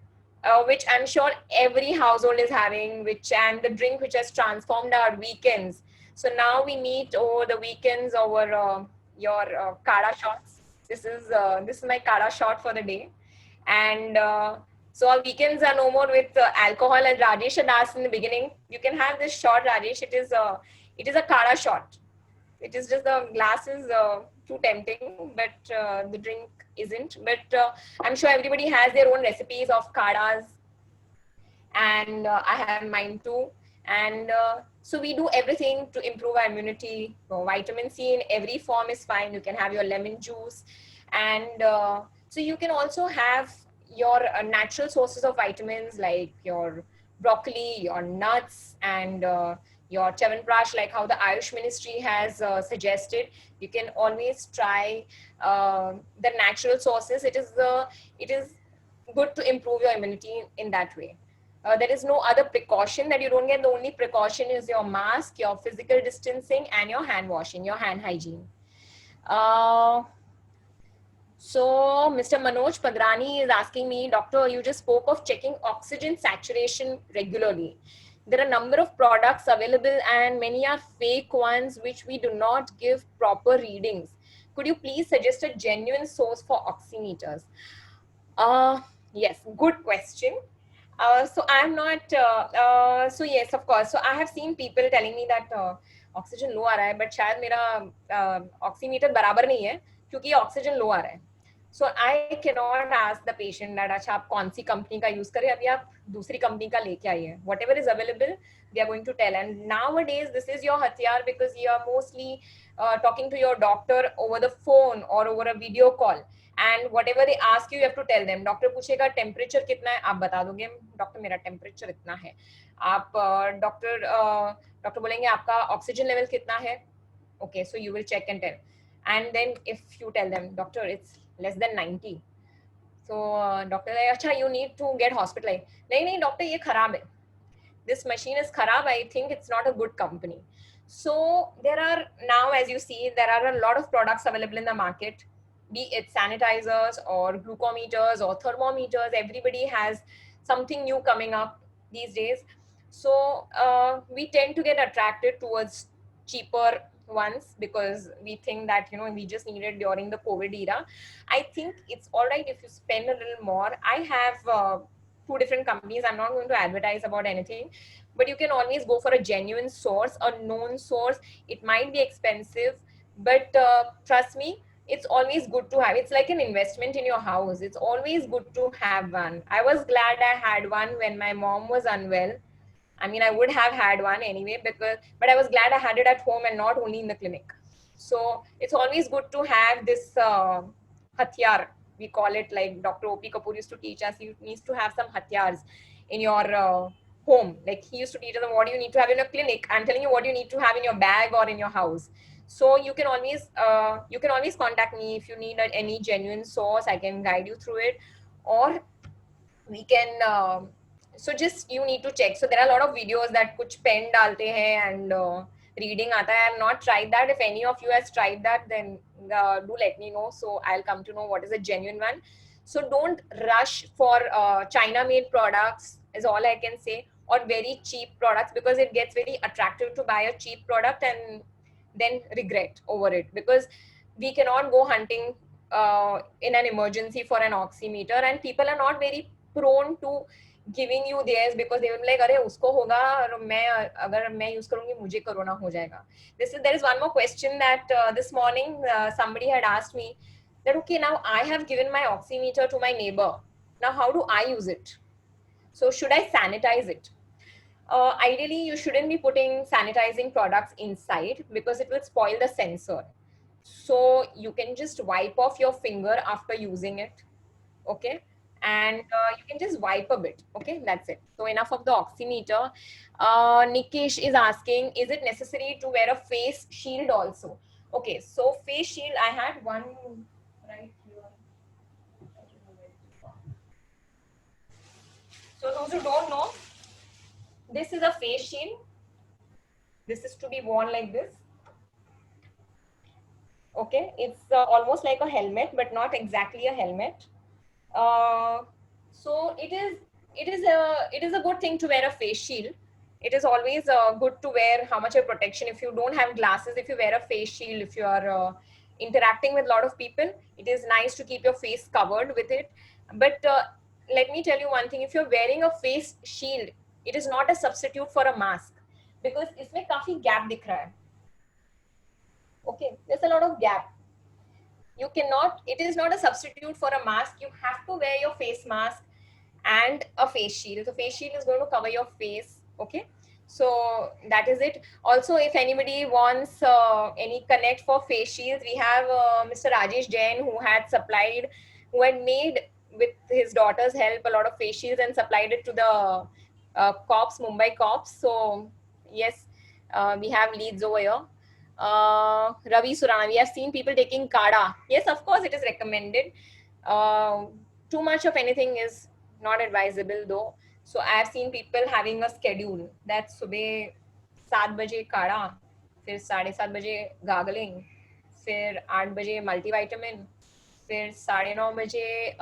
A: which I'm sure every household is having, and the drink which has transformed our weekends. So now we meet over the weekends over your kada shots. This is my kada shot for the day. And so our weekends are no more with alcohol. And Rajesh had asked in the beginning, you can have this shot, Rajesh. It is a kada shot. It is just the glass is too tempting, but the drink isn't. But I'm sure everybody has their own recipes of kadas, and I have mine too. And so we do everything to improve our immunity. So vitamin C in every form is fine. You can have your lemon juice, and so you can also have your natural sources of vitamins like your broccoli, your nuts, and your Chyawanprash, like how the Ayush Ministry has suggested. You can always try the natural sources. It is good to improve your immunity in that way. There is no other precaution that you don't get. The only precaution is your mask, your physical distancing, and your hand washing, your hand hygiene. So Mr. Manoj Padrani is asking me, Doctor, you just spoke of checking oxygen saturation regularly. There are a number of products available and many are fake ones which we do not give proper readings. Could you please suggest a genuine source for oximeters? Yes, good question. So I'm not, so yes, of course. So I have seen people telling me that oxygen low आ रहा है, but शायद मेरा oximeter बराबर नहीं है क्योंकि oxygen low आ रहा है. So I cannot ask the patient that अच्छा आप कौन सी कंपनी का यूज करें, अभी आप दूसरी कंपनी का लेके आइए. Whatever is available, they are going to tell. And nowadays, this is your hathiyar because you are mostly talking to your doctor over the phone or over a video call. And whatever they ask you have to tell them. Doctor पूछेगा temperature कितना है, आप बता दोगे doctor मेरा temperature इतना है. आप डॉक्टर बोलेंगे आपका ऑक्सीजन लेवल कितना है. Okay, so you will check and tell. And then if you tell them, doctor, it's less than 90. So doctor है, अच्छा you need to get hospitalized. नहीं डॉक्टर ये खराब है. This machine is kharab. I think it's not a good company. So there are now, as you see, there are a lot of products available in the market, be it sanitizers or glucometers or thermometers. Everybody has something new coming up these days. So we tend to get attracted towards cheaper ones because we think that, we just need it during the COVID era. I think it's all right if you spend a little more. I have two different companies. I'm not going to advertise about anything, but you can always go for a genuine source, a known source. It might be expensive, but trust me, it's always good to have. It's like an investment in your house. It's always good to have one. I was glad I had one when my mom was unwell. I mean, I would have had one anyway, but I was glad I had it at home and not only in the clinic. So it's always good to have this hatyar. We call it, like Dr. O.P. Kapoor used to teach us. You need to have some hatyars in your home. Like he used to teach us what you need to have in your clinic. I'm telling you what you need to have in your bag or in your house. So you can always contact me if you need any genuine source. I can guide you through it, or we can so just you need to check. So there are a lot of videos that kuch pen dalte hain and reading aata hai. I have not tried that. If any of you has tried that, then do let me know, so I'll come to know what is a genuine one. So don't rush for China made products is all I can say, or very cheap products, because it gets very attractive to buy a cheap product and then regret over it, because we cannot go hunting in an emergency for an oximeter, and people are not very prone to giving you theirs, because they will be like अरे उसको होगा और मैं अगर मैं use करूंगी मुझे corona हो जाएगा. There is one more question that this morning somebody had asked me that okay, now I have given my oximeter to my neighbor, now how do I use it? So should I sanitize it? Ideally you shouldn't be putting sanitizing products inside, because it will spoil the sensor. So you can just wipe off your finger after using it, okay, and you can just wipe a bit, okay, that's it. So enough of the oximeter. Nikesh is asking, is it necessary to wear a face shield also? Okay, so face shield, I had one right here. So those who don't know, this is a face shield. This is to be worn like this. Okay, it's almost like a helmet, but not exactly a helmet. So it is a good thing to wear a face shield. It is always good to wear how much of protection. If you don't have glasses, if you wear a face shield, if you are interacting with a lot of people, it is nice to keep your face covered with it. But let me tell you one thing, if you're wearing a face shield, it is not a substitute for a mask, because इसमें काफी gap दिख रहा है. Okay, there's a lot of gap. You cannot, it is not a substitute for a mask. You have to wear your face mask and a face shield. The face shield is going to cover your face, okay? So that is it. Also, if anybody wants any connect for face shields, we have Mr. Rajesh Jain, who had supplied, who had made with his daughter's help a lot of face shields and supplied it to the cops, Mumbai cops. So yes, we have leads over here. Ravi Surana, we have seen people taking kada. Yes, of course, it is recommended. Too much of anything is not advisable though. So I have seen people having a schedule that सुबह 7 बजे काढ़ा, फिर 7:30 बजे gargling, फिर 8 बजे multivitamin, फिर 9:30 बजे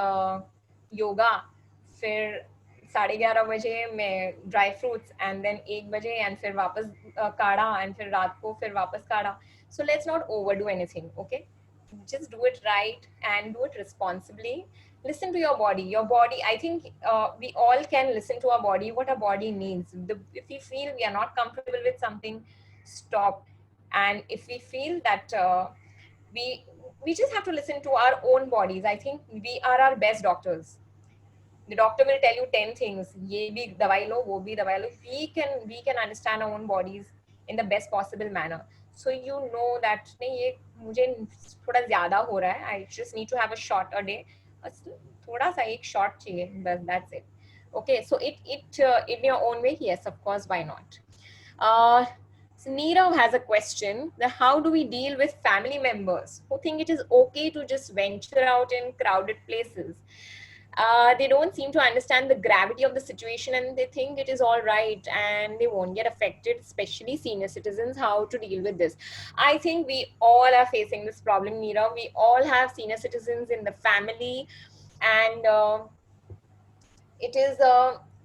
A: योगा, फिर 11:30 बजे मैं ड्राई फ्रूट्स, एंड देन 1 बजे एंड फिर वापस काढ़ा, एंड फिर रात को फिर वापस काढ़ा. So let's not overdo anything, okay? Just do it right and do it responsibly. Listen to your body. Your body, I think we all can listen to our body, what our body needs. If we feel we are not comfortable with something, stop. And if we feel that we just have to listen to our own bodies. I think we are our best doctors. The doctor will tell you 10 things. ये भी दवाई लो, वो भी दवाई लो. We can understand our own bodies in the best possible manner. So you know that नहीं ये मुझे थोड़ा ज़्यादा हो रहा है. I just need to have a shot a day. थोड़ा सा एक shot चाहिए. That's it. Okay, so it in your own way, yes, of course, why not? So Nirav has a question that how do we deal with family members who think it is okay to just venture out in crowded places? They don't seem to understand the gravity of the situation, and they think it is all right and they won't get affected, especially senior citizens. How to deal with this? I think we all are facing this problem, Nirav. We all have senior citizens in the family, and it is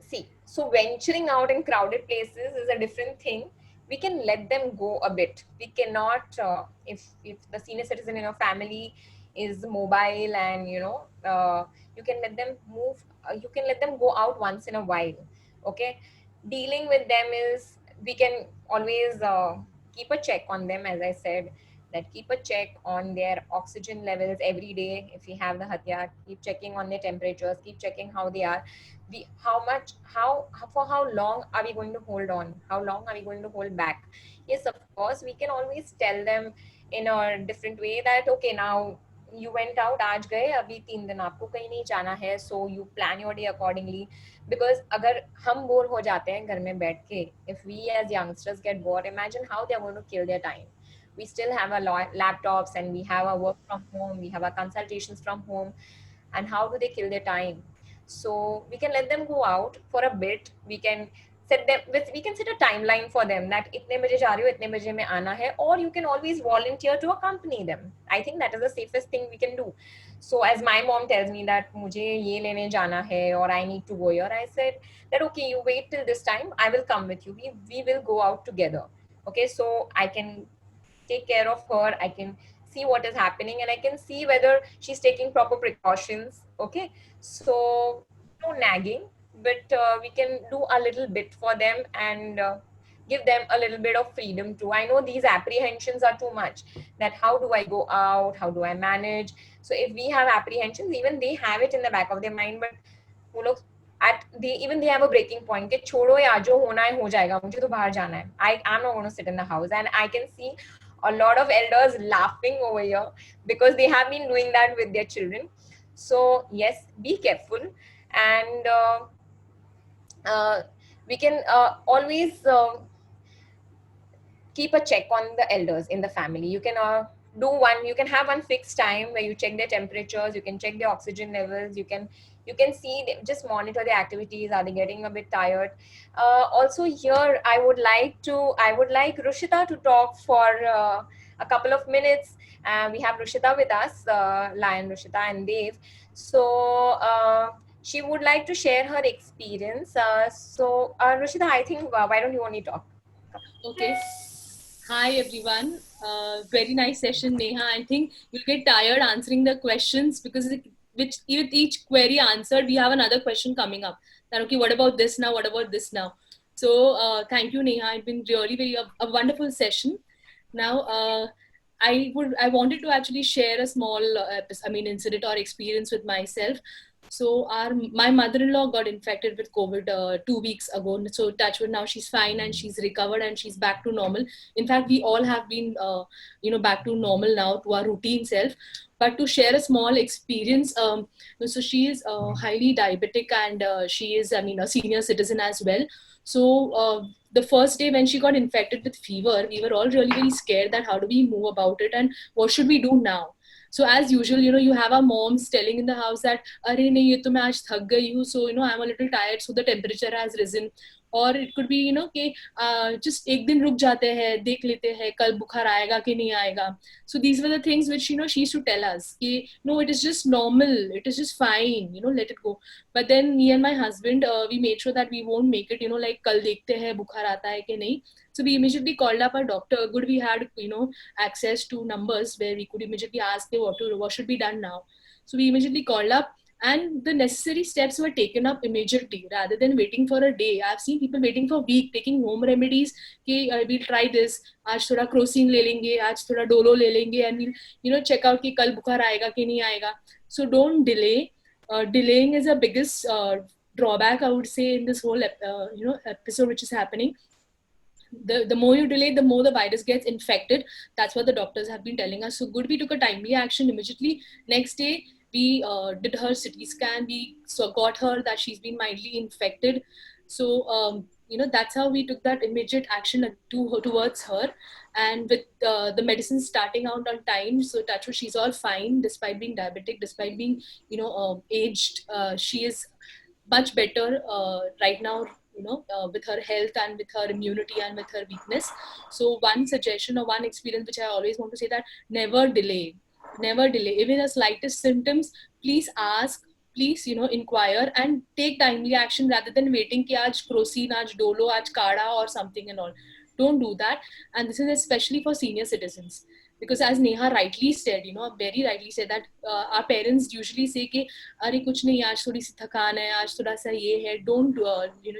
A: see, so venturing out in crowded places is a different thing. We can let them go a bit. We cannot if the senior citizen in your family is mobile, and you can let them move, you can let them go out once in a while, okay? Dealing with them is, we can always keep a check on them, as I said, that keep a check on their oxygen levels every day. If we have the hatyar, keep checking on their temperatures, keep checking how they are. For how long are we going to hold on? How long are we going to hold back? Yes, of course, we can always tell them in a different way that, okay, now you went out, आज गए, अभी 3 दिन आपको कहीं नहीं जाना है, so you plan your day accordingly. Because अगर हम बोर हो जाते हैं घर में बैठ के, if we as youngsters get bored, imagine how they are going to kill their time. we still have our laptops, and we have our work from home, we have our consultations from home. And how do they kill their time? So we can let them go out for a bit. We can set a timeline for them that itne baje ja rahi ho, itne baje mein aana hai, or you can always volunteer to accompany them. I think that is the safest thing we can do. So as my mom tells me that mujhe ye lene jana hai or I need to go here, I said that okay, you wait till this time, I will come with you. We will go out together. Okay, so I can take care of her, I can see what is happening, and I can see whether she's taking proper precautions. Okay, so no nagging, but we can do a little bit for them, and give them a little bit of freedom too. I know these apprehensions are too much, that how do I go out, how do I manage. So if we have apprehensions, even they have it in the back of their mind, but वो लोग they have a breaking point कि छोड़ो यार, जो होना है हो जाएगा, मुझे तो बाहर जाना है. I'm not going to sit in the house. And I can see a lot of elders laughing over here because they have been doing that with their children. So yes, be careful, and we can always keep a check on the elders in the family. You can you can have one fixed time where you check their temperatures, you can check their oxygen levels, you can see them, just monitor their activities. Are they getting a bit tired? Also here, I would like Rushita to talk for a couple of minutes. We have Rushita with us, Lion Rushita and Dave. So she would like to share her experience. So Rushita, I think why don't you only talk?
C: Okay. Hi everyone. Very nice session, Neha. I think you'll get tired answering the questions because with each query answered, we have another question coming up. That okay, what about this now? What about this now? So thank you, Neha. It's been really a wonderful session. Now I wanted to actually share a small incident or experience with myself. So my mother-in-law got infected with COVID 2 weeks ago. So touch wood, now she's fine and she's recovered and she's back to normal. In fact, we all have been back to normal now, to our routine self. But to share a small experience, so she is highly diabetic, and she is a senior citizen as well. So the first day when she got infected with fever, we were all really very scared that how do we move about it and what should we do now. So as usual, you have our moms telling in the house that, "Arey nahi, ye to main aaj thak gayi hu, so I'm a little tired, so the temperature has risen." Or it could be कि just एक दिन रुक जाते हैं, देख लेते हैं कल बुखार आएगा कि नहीं आएगा. So these were the things which she used to tell us कि no, it is just normal, it is just fine, let it go. But then me and my husband, we made sure that we won't make it like कल देखते हैं बुखार आता है कि नहीं. So we immediately called up our doctor. Good, we had access to numbers where we could immediately ask what should be done now. So we immediately called up, and the necessary steps were taken up immediately rather than waiting for a day. I've seen people waiting for a week, taking home remedies. Okay, we'll try this. आज थोड़ा Crocin ले लेंगे, आज थोड़ा Dolo ले लेंगे, and we'll check out कि कल बुखार आएगा कि नहीं आएगा. So don't delay. Delaying is the biggest drawback, I would say, in this whole episode which is happening. The more you delay, the more the virus gets infected. That's what the doctors have been telling us. So good, we took a timely action immediately. Next day, we did her CT scan. We got her that she's been mildly infected. So that's how we took that immediate action towards her. And with the medicine starting out on time, so touch wood, she's all fine despite being diabetic, despite being aged. She is much better right now, with her health and with her immunity and with her weakness. So one suggestion or one experience which I always want to say, that never delay. Even the slightest symptoms, please ask, please inquire and take timely action rather than waiting ki aaj Crocin, aaj Dolo, aaj Kada or something and all. Don't do that. And this is especially for senior citizens, because as Neha rightly said, very rightly said, that our parents usually say कि अरे कुछ नहीं, आज थोड़ी सी थकान है, आज थोड़ा सा ये है. Don't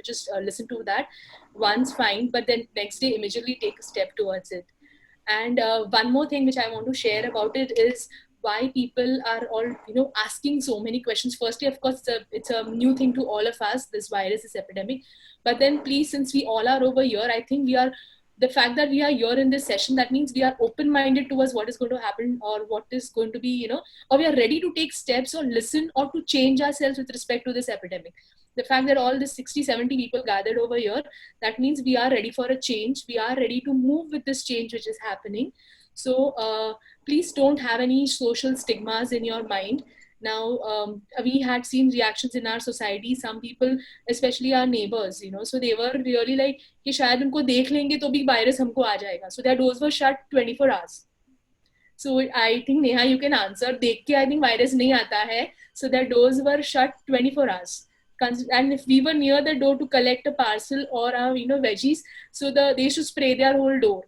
C: just listen to that. Once fine, but then next day immediately take a step towards it. And one more thing which I want to share about it is why people are all asking so many questions. Firstly, of course, it's a new thing to all of us, this virus, this epidemic. But then please, since we all are over here, I think the fact that we are here in this session, that means we are open-minded towards what is going to happen or what is going to be, or we are ready to take steps or listen or to change ourselves with respect to this epidemic. The fact that all the 60, 70 people gathered over here, that means we are ready for a change. We are ready to move with this change which is happening. So please don't have any social stigmas in your mind. Now, we had seen reactions in our society. Some people, especially our neighbors, so they were really like कि शायद उनको देख लेंगे तो भी virus हमको आ जाएगा. So their doors were shut 24 hours. So I think Neha, you can answer. देख के I think virus नहीं आता है. So their doors were shut 24 hours. And if we were near the door to collect a parcel or veggies, so they should spray their whole door,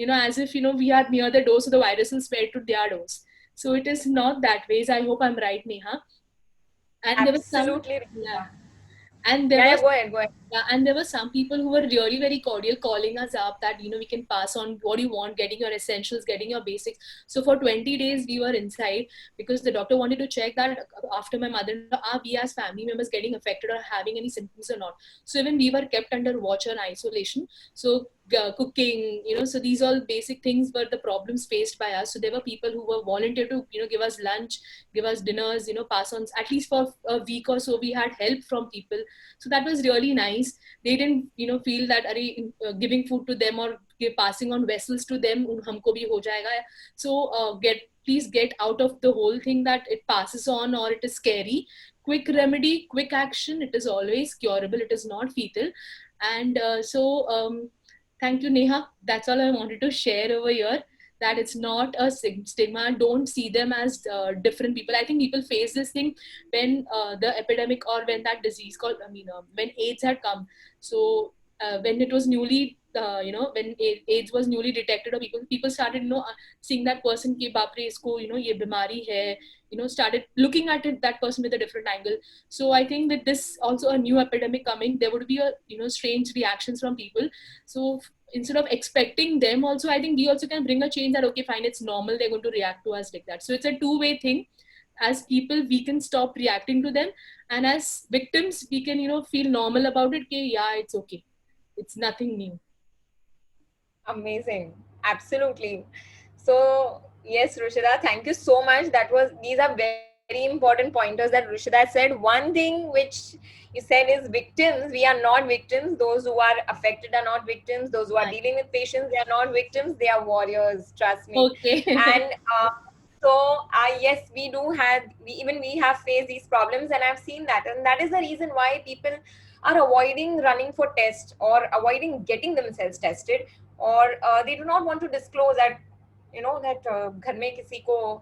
C: as if we are near the door, so the virus will spread to their doors. So it is not that way. I hope I'm right, Neha. And there was some,
A: Absolutely.
C: yeah. And there was
A: Go ahead.
C: yeah, and there were some people who were really very cordial, calling us up that we can pass on what you want, getting your essentials, getting your basics. So for 20 days we were inside because the doctor wanted to check that after my mother-in-law, are we as family members getting affected or having any symptoms or not. So even we were kept under watch and isolation. So cooking, so these all basic things were the problems faced by us. So there were people who were volunteer to give us lunch, give us dinners, pass on at least for a week or so. We had help from people, so that was really nice. They didn't feel that giving food to them or passing on vessels to them humko bhi ho jayega. So please get out of the whole thing that it passes on or it is scary. Quick remedy, quick action, it is always curable, it is not fatal. And thank you, Neha. That's all I wanted to share over here. That it's not a stigma. Don't see them as different people. I think people face this thing when the epidemic or when that disease called, when AIDS had come. So when it was newly, when AIDS was newly detected, or people started, seeing that person ki baapre isko, ye bimari hai, started looking at it, that person with a different angle. So I think with this also a new epidemic coming, there would be a strange reactions from people. So instead of expecting them also, I think we also can bring a change that okay fine, it's normal, they're going to react to us like that. So it's a two-way thing. As people, we can stop reacting to them, and as victims we can feel normal about it. Okay, yeah, it's okay, it's nothing new.
A: Amazing. Absolutely. So yes, Rushida, thank you so much. These are very important pointers that Rushida said. One thing which you said is victims. We are not victims. Those who are affected are not victims. Those who are dealing with patients, they are not victims. They are warriors. Trust me.
C: Okay.
A: And yes, we have faced these problems, and I've seen that, and that is the reason why people are avoiding running for tests or avoiding getting themselves tested, or they do not want to disclose that that घर में किसी को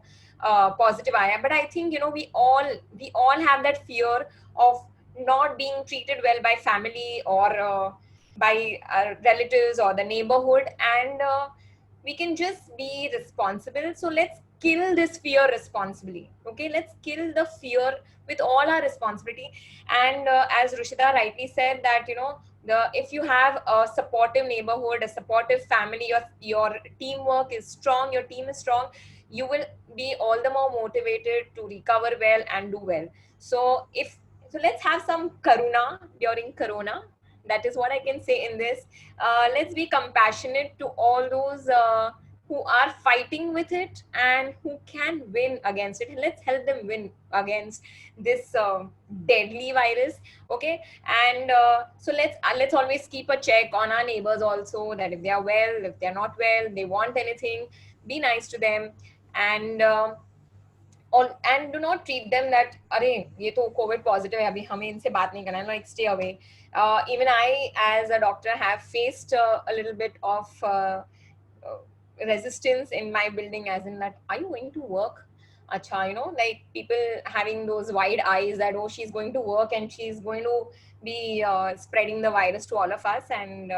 A: positive आया. But I think we all have that fear of not being treated well by family or by our relatives or the neighborhood, and we can just be responsible. So let's kill this fear responsibly. Okay, let's kill the fear with all our responsibility. And as Rushida rightly said, that if you have a supportive neighborhood, a supportive family, your teamwork is strong, your team is strong, you will be all the more motivated to recover well and do well. So let's have some karuna during corona. That is what I can say in this. Let's be compassionate to all those who are fighting with it and who can win against it. Let's help them win against this deadly virus. Okay, and so let's always keep a check on our neighbors also, that if they are well, if they are not well, they want anything, be nice to them. And and do not treat them that अरे ये तो COVID positive है, अभी हमें इनसे बात नहीं करना है, like stay away. Even I as a doctor have faced a little bit of resistance in my building, as in that, are you going to work? Acha, like people having those wide eyes that, oh, she's going to work and she's going to be spreading the virus to all of us. And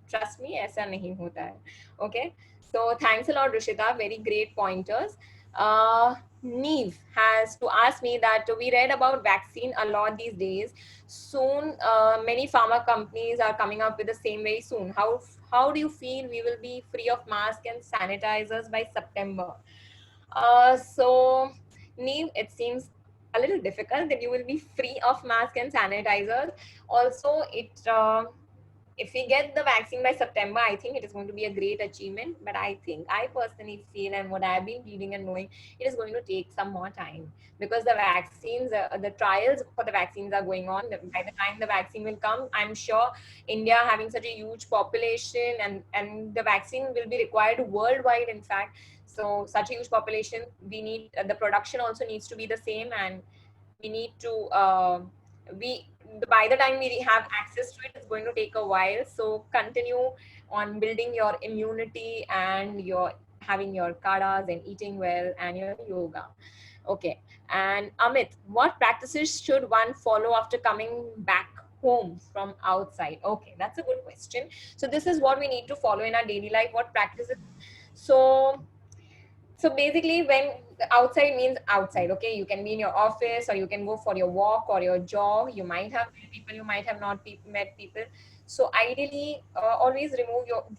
A: trust me, aisa nahi hota hai. Okay, so thanks a lot, Rushita. Very great pointers. Neve has to ask me that we read about vaccine a lot these days. Soon, many pharma companies are coming up with the same very soon. How do you feel we will be free of masks and sanitizers by September? So, Neve, it seems a little difficult that you will be free of masks and sanitizers. Also, if we get the vaccine by September, I think it is going to be a great achievement. But I personally feel, and what I've been reading and knowing, it is going to take some more time, because the vaccines, the trials for the vaccines are going on. By the time the vaccine will come, I'm sure India having such a huge population, and the vaccine will be required worldwide, in fact. So such a huge population, we need the production also needs to be the same, and we need to we by the time we have access to it, it's going to take a while. So continue on building your immunity, and your having your kadas and eating well and your yoga. Okay. And Amit, what practices should one follow after coming back home from outside? Okay, that's a good question. So this is what we need to follow in our daily life. What practices? So basically, when outside means outside, okay, you can be in your office, or you can go for your walk or your jog. You might have met people, you might have not met people. So ideally, always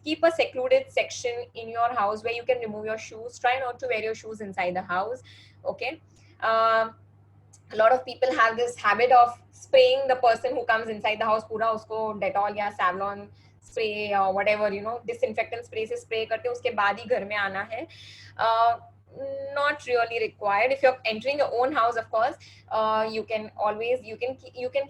A: keep a secluded section in your house where you can remove your shoes. Try not to wear your shoes inside the house. Okay. A lot of people have this habit of spraying the person who comes inside the house, pura usko Dettol ya Savlon spray or whatever, disinfectant spray se spray karte uske baad hi ghar mein aana hai. Not really required. If you're entering your own house, of course, you can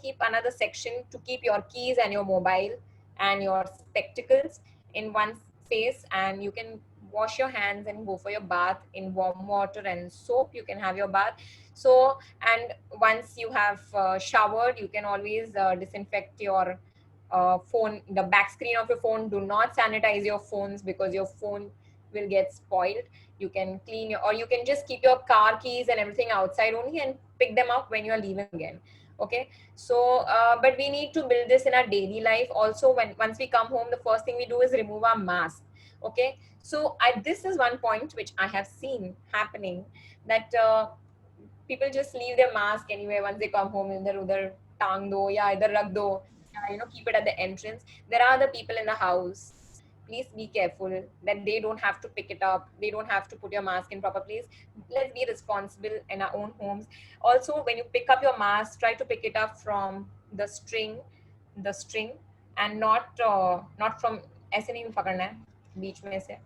A: keep another section to keep your keys and your mobile and your spectacles in one space, and you can wash your hands and go for your bath in warm water and soap. You can have your bath. So, and once you have showered, you can always disinfect your phone, the back screen of your phone. Do not sanitize your phones, because your phone will get spoiled. You can clean or you can just keep your car keys and everything outside only, and pick them up when you are leaving again. Okay. So but we need to build this in our daily life also. Once we come home, the first thing we do is remove our mask. Okay. So this is one point which I have seen happening, that people just leave their mask anywhere. Once they come home, either tang do ya either rag do, keep it at the entrance. There are other people in the house. Please be careful that they don't have to pick it up. They don't have to put your mask in proper place. Let's be responsible in our own homes. Also, when you pick up your mask, try to pick it up from the string, and not from ऐसे नहीं पकड़ना है बीच में से,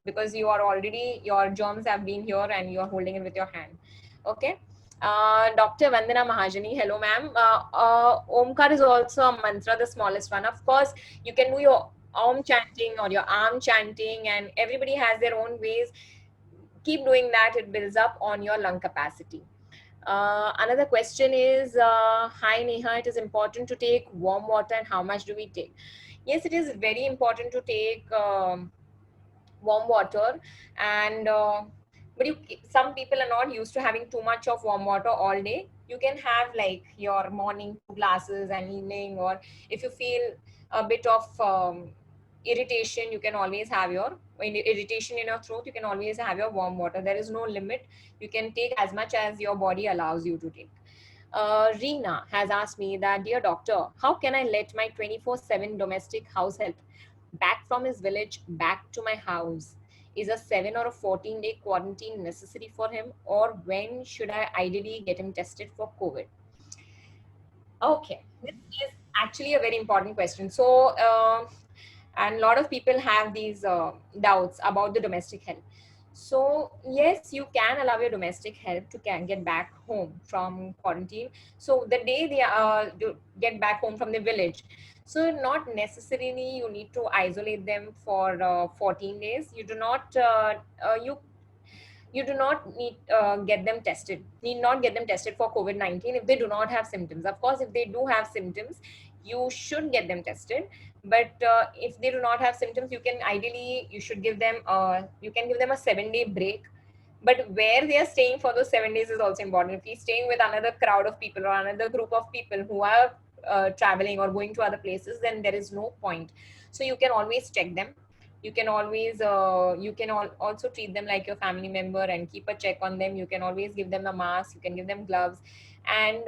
A: because your germs have been here and you are holding it with your hand. Okay. Dr. Vandana Mahajani, hello ma'am. Omkar is also a mantra, the smallest one. Of course, you can do your Om chanting or your arm chanting, and everybody has their own ways. Keep doing that. It builds up on your lung capacity. Another question is, hi Neha, it is important to take warm water, and how much do we take? Yes, it is very important to take warm water, and but some people are not used to having too much of warm water all day. You can have like your morning 2 glasses and evening, or if you feel a bit of irritation, you can always have your irritation in your throat, you can always have your warm water. There is no limit. You can take as much as your body allows you to take. Reena has asked me that, dear doctor, how can I let my 24/7 domestic house help back from his village back to my house? Is a 7 or a 14-day quarantine necessary for him, or when should I ideally get him tested for COVID? Okay, this is actually a very important question. So, and a lot of people have these doubts about the domestic help. So yes, you can allow your domestic help to get back home from quarantine. So the day they get back home from the village, so not necessarily you need to isolate them for 14 days. You do not you do not need need not get them tested for COVID-19 if they do not have symptoms. Of course, if they do have symptoms, you should get them tested. But if they do not have symptoms, you should give them you can give them a 7-day break. But where they are staying for those 7 days is also important. If he's staying with another crowd of people or another group of people who are traveling or going to other places, then there is no point. So you can always check them. You can always also treat them like your family member and keep a check on them. You can always give them a mask, you can give them gloves, and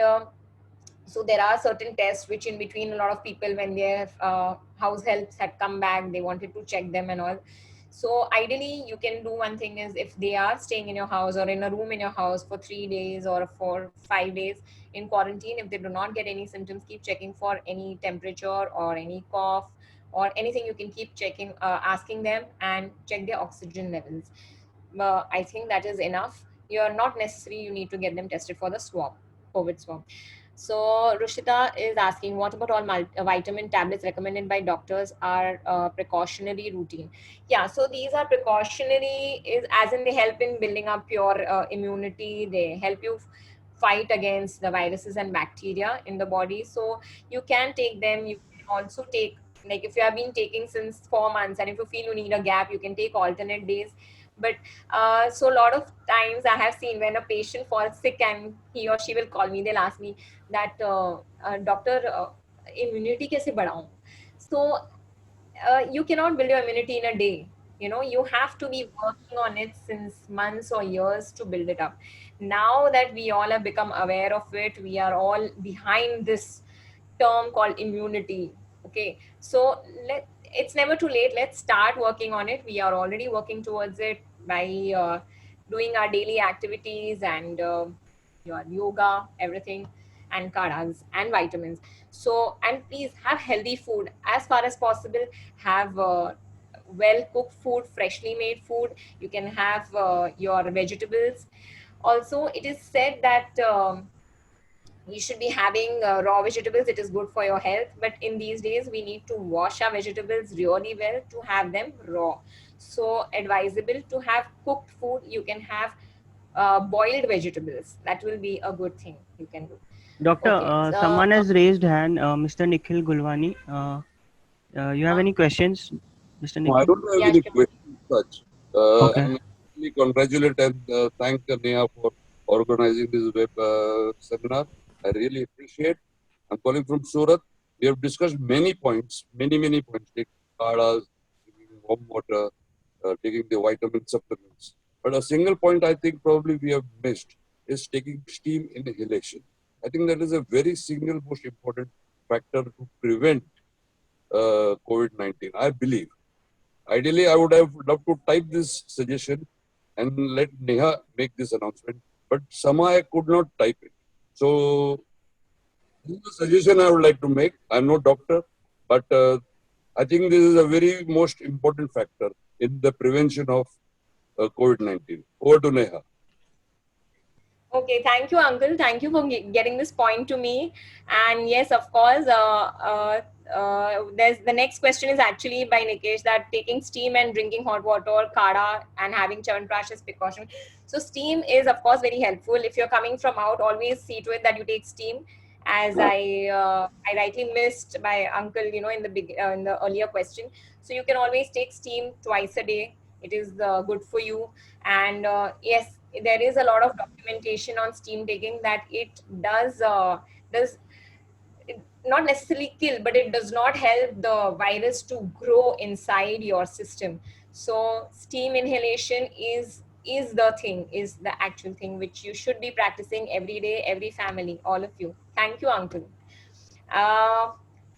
A: so there are certain tests which in between a lot of people, when their house helps had come back, they wanted to check them and all. So ideally you can do one thing is, if they are staying in your house or in a room in your house for 3 days or for 5 days in quarantine, if they do not get any symptoms, keep checking for any temperature or any cough or anything, you can keep checking, asking them, and check their oxygen levels. I think that is enough. You're not necessary, you need to get them tested for the swab, COVID swab. So Rushita is asking, what about all vitamin tablets recommended by doctors are precautionary routine? Yeah, so these are precautionary, is as in they help in building up your immunity. They help you fight against the viruses and bacteria in the body. So you can take them. You can also take, like if you have been taking since 4 months, and if you feel you need a gap, you can take alternate days. But so a lot of times I have seen when a patient falls sick and he or she will call me, they'll ask me that doctor, immunity kaise badhaun? So you cannot build your immunity in a day. You have to be working on it since months or years to build it up. Now that we all have become aware of it, we are all behind this term called immunity. Okay, so it's never too late. Let's start working on it. We are already working towards it by doing our daily activities and your yoga, everything, and karas and vitamins. So, and please have healthy food as far as possible. Have well cooked food, freshly made food. You can have your vegetables. Also, it is said that you should be having raw vegetables. It is good for your health, but in these days we need to wash our vegetables really well to have them raw. So advisable to have cooked food. You can have boiled vegetables. That will be a good thing you can do.
D: Doctor,
A: Okay, so
D: someone has raised hand. Mr. Nikhil Gulwani. You have any questions, Mr.
E: No, I
D: Nikhil?
E: don't have
A: yeah,
E: any
A: sure.
E: questions such.
D: Okay.
E: And really congratulate and thank Neha for organizing this web seminar. I really appreciate. I'm calling from Surat. We have discussed many points, many points, taking kadas, drinking warm water, taking the vitamin supplements. But a single point I think probably we have missed is taking steam inhalation. I think that is a very single most important factor to prevent COVID-19. I believe. Ideally, I would have loved to type this suggestion and let Neha make this announcement, but somehow I could not type it. So, this is a suggestion I would like to make. I'm no doctor, but I think this is a very most important factor in the prevention of COVID-19. Over to Neha.
A: Okay, thank you, Uncle. Thank you for getting this point to me. And yes, of course, there's the next question is actually by Nikesh, that taking steam and drinking hot water or kada and having Chyawanprash as precaution. So steam is of course very helpful. If you're coming from out, always see to it that you take steam. As I rightly missed by Uncle, in the earlier question. So you can always take steam twice a day. It is good for you. And yes, there is a lot of documentation on steam taking, that it does not necessarily kill, but it does not help the virus to grow inside your system. So steam inhalation is the thing, is the actual thing which you should be practicing every day, every family, all of you. Thank you, Uncle.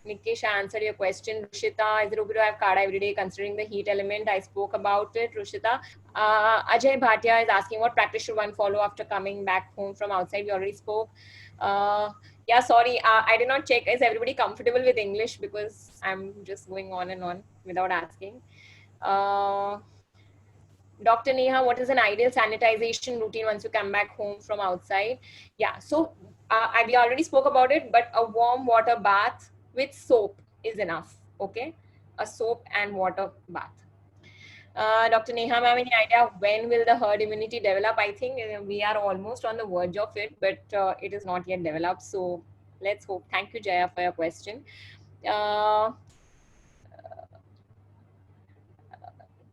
A: Nikesh, I answered your question. Rushita, is it okay to have kada every day considering the heat element? I spoke about it, Rushita. Ajay Bhatia is asking, what practice should one follow after coming back home from outside? We already spoke. Yeah, sorry, I did not check. Is everybody comfortable with English? Because I'm just going on and on without asking. Dr. Neha, what is an ideal sanitization routine once you come back home from outside? Yeah, so we already spoke about it, but a warm water bath with soap is enough. Okay, a soap and water bath. Dr. Neha, ma'am, any idea when will the herd immunity develop? I think we are almost on the verge of it, but it is not yet developed. So let's hope. Thank you, Jaya, for your question.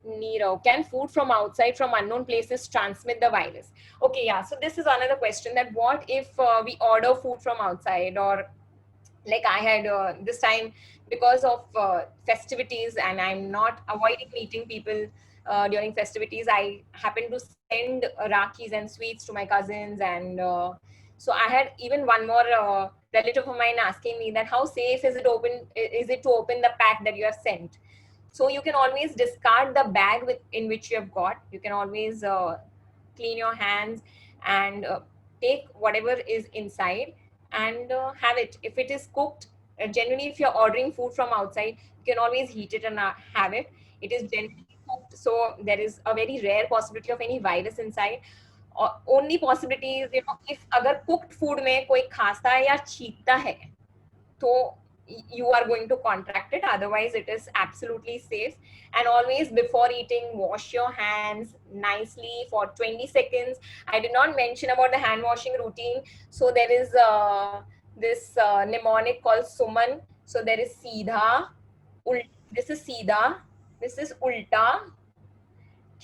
A: Nero, can food from outside, from unknown places, transmit the virus? Okay, yeah. So this is another question, that what if we order food from outside, or like I had this time, because of festivities, and I'm not avoiding meeting people during festivities, I happened to send rakis and sweets to my cousins, and so I had even one more relative of mine asking me that how safe is it to open the pack that you have sent. So you can always discard the bag in which you have got. You can always clean your hands and take whatever is inside and have it. If it is cooked, Generally, if you're ordering food from outside, you can always heat it and have it. It is generally cooked, so there is a very rare possibility of any virus inside. Only possibility is, if अगर cooked food में कोई खाता है या छींकता है, तो you are going to contract it. Otherwise, it is absolutely safe. And always before eating, wash your hands nicely for 20 seconds. I did not mention about the hand washing routine. So there is this mnemonic called Suman. So there is Seedha, this is Seedha, this is Ulta,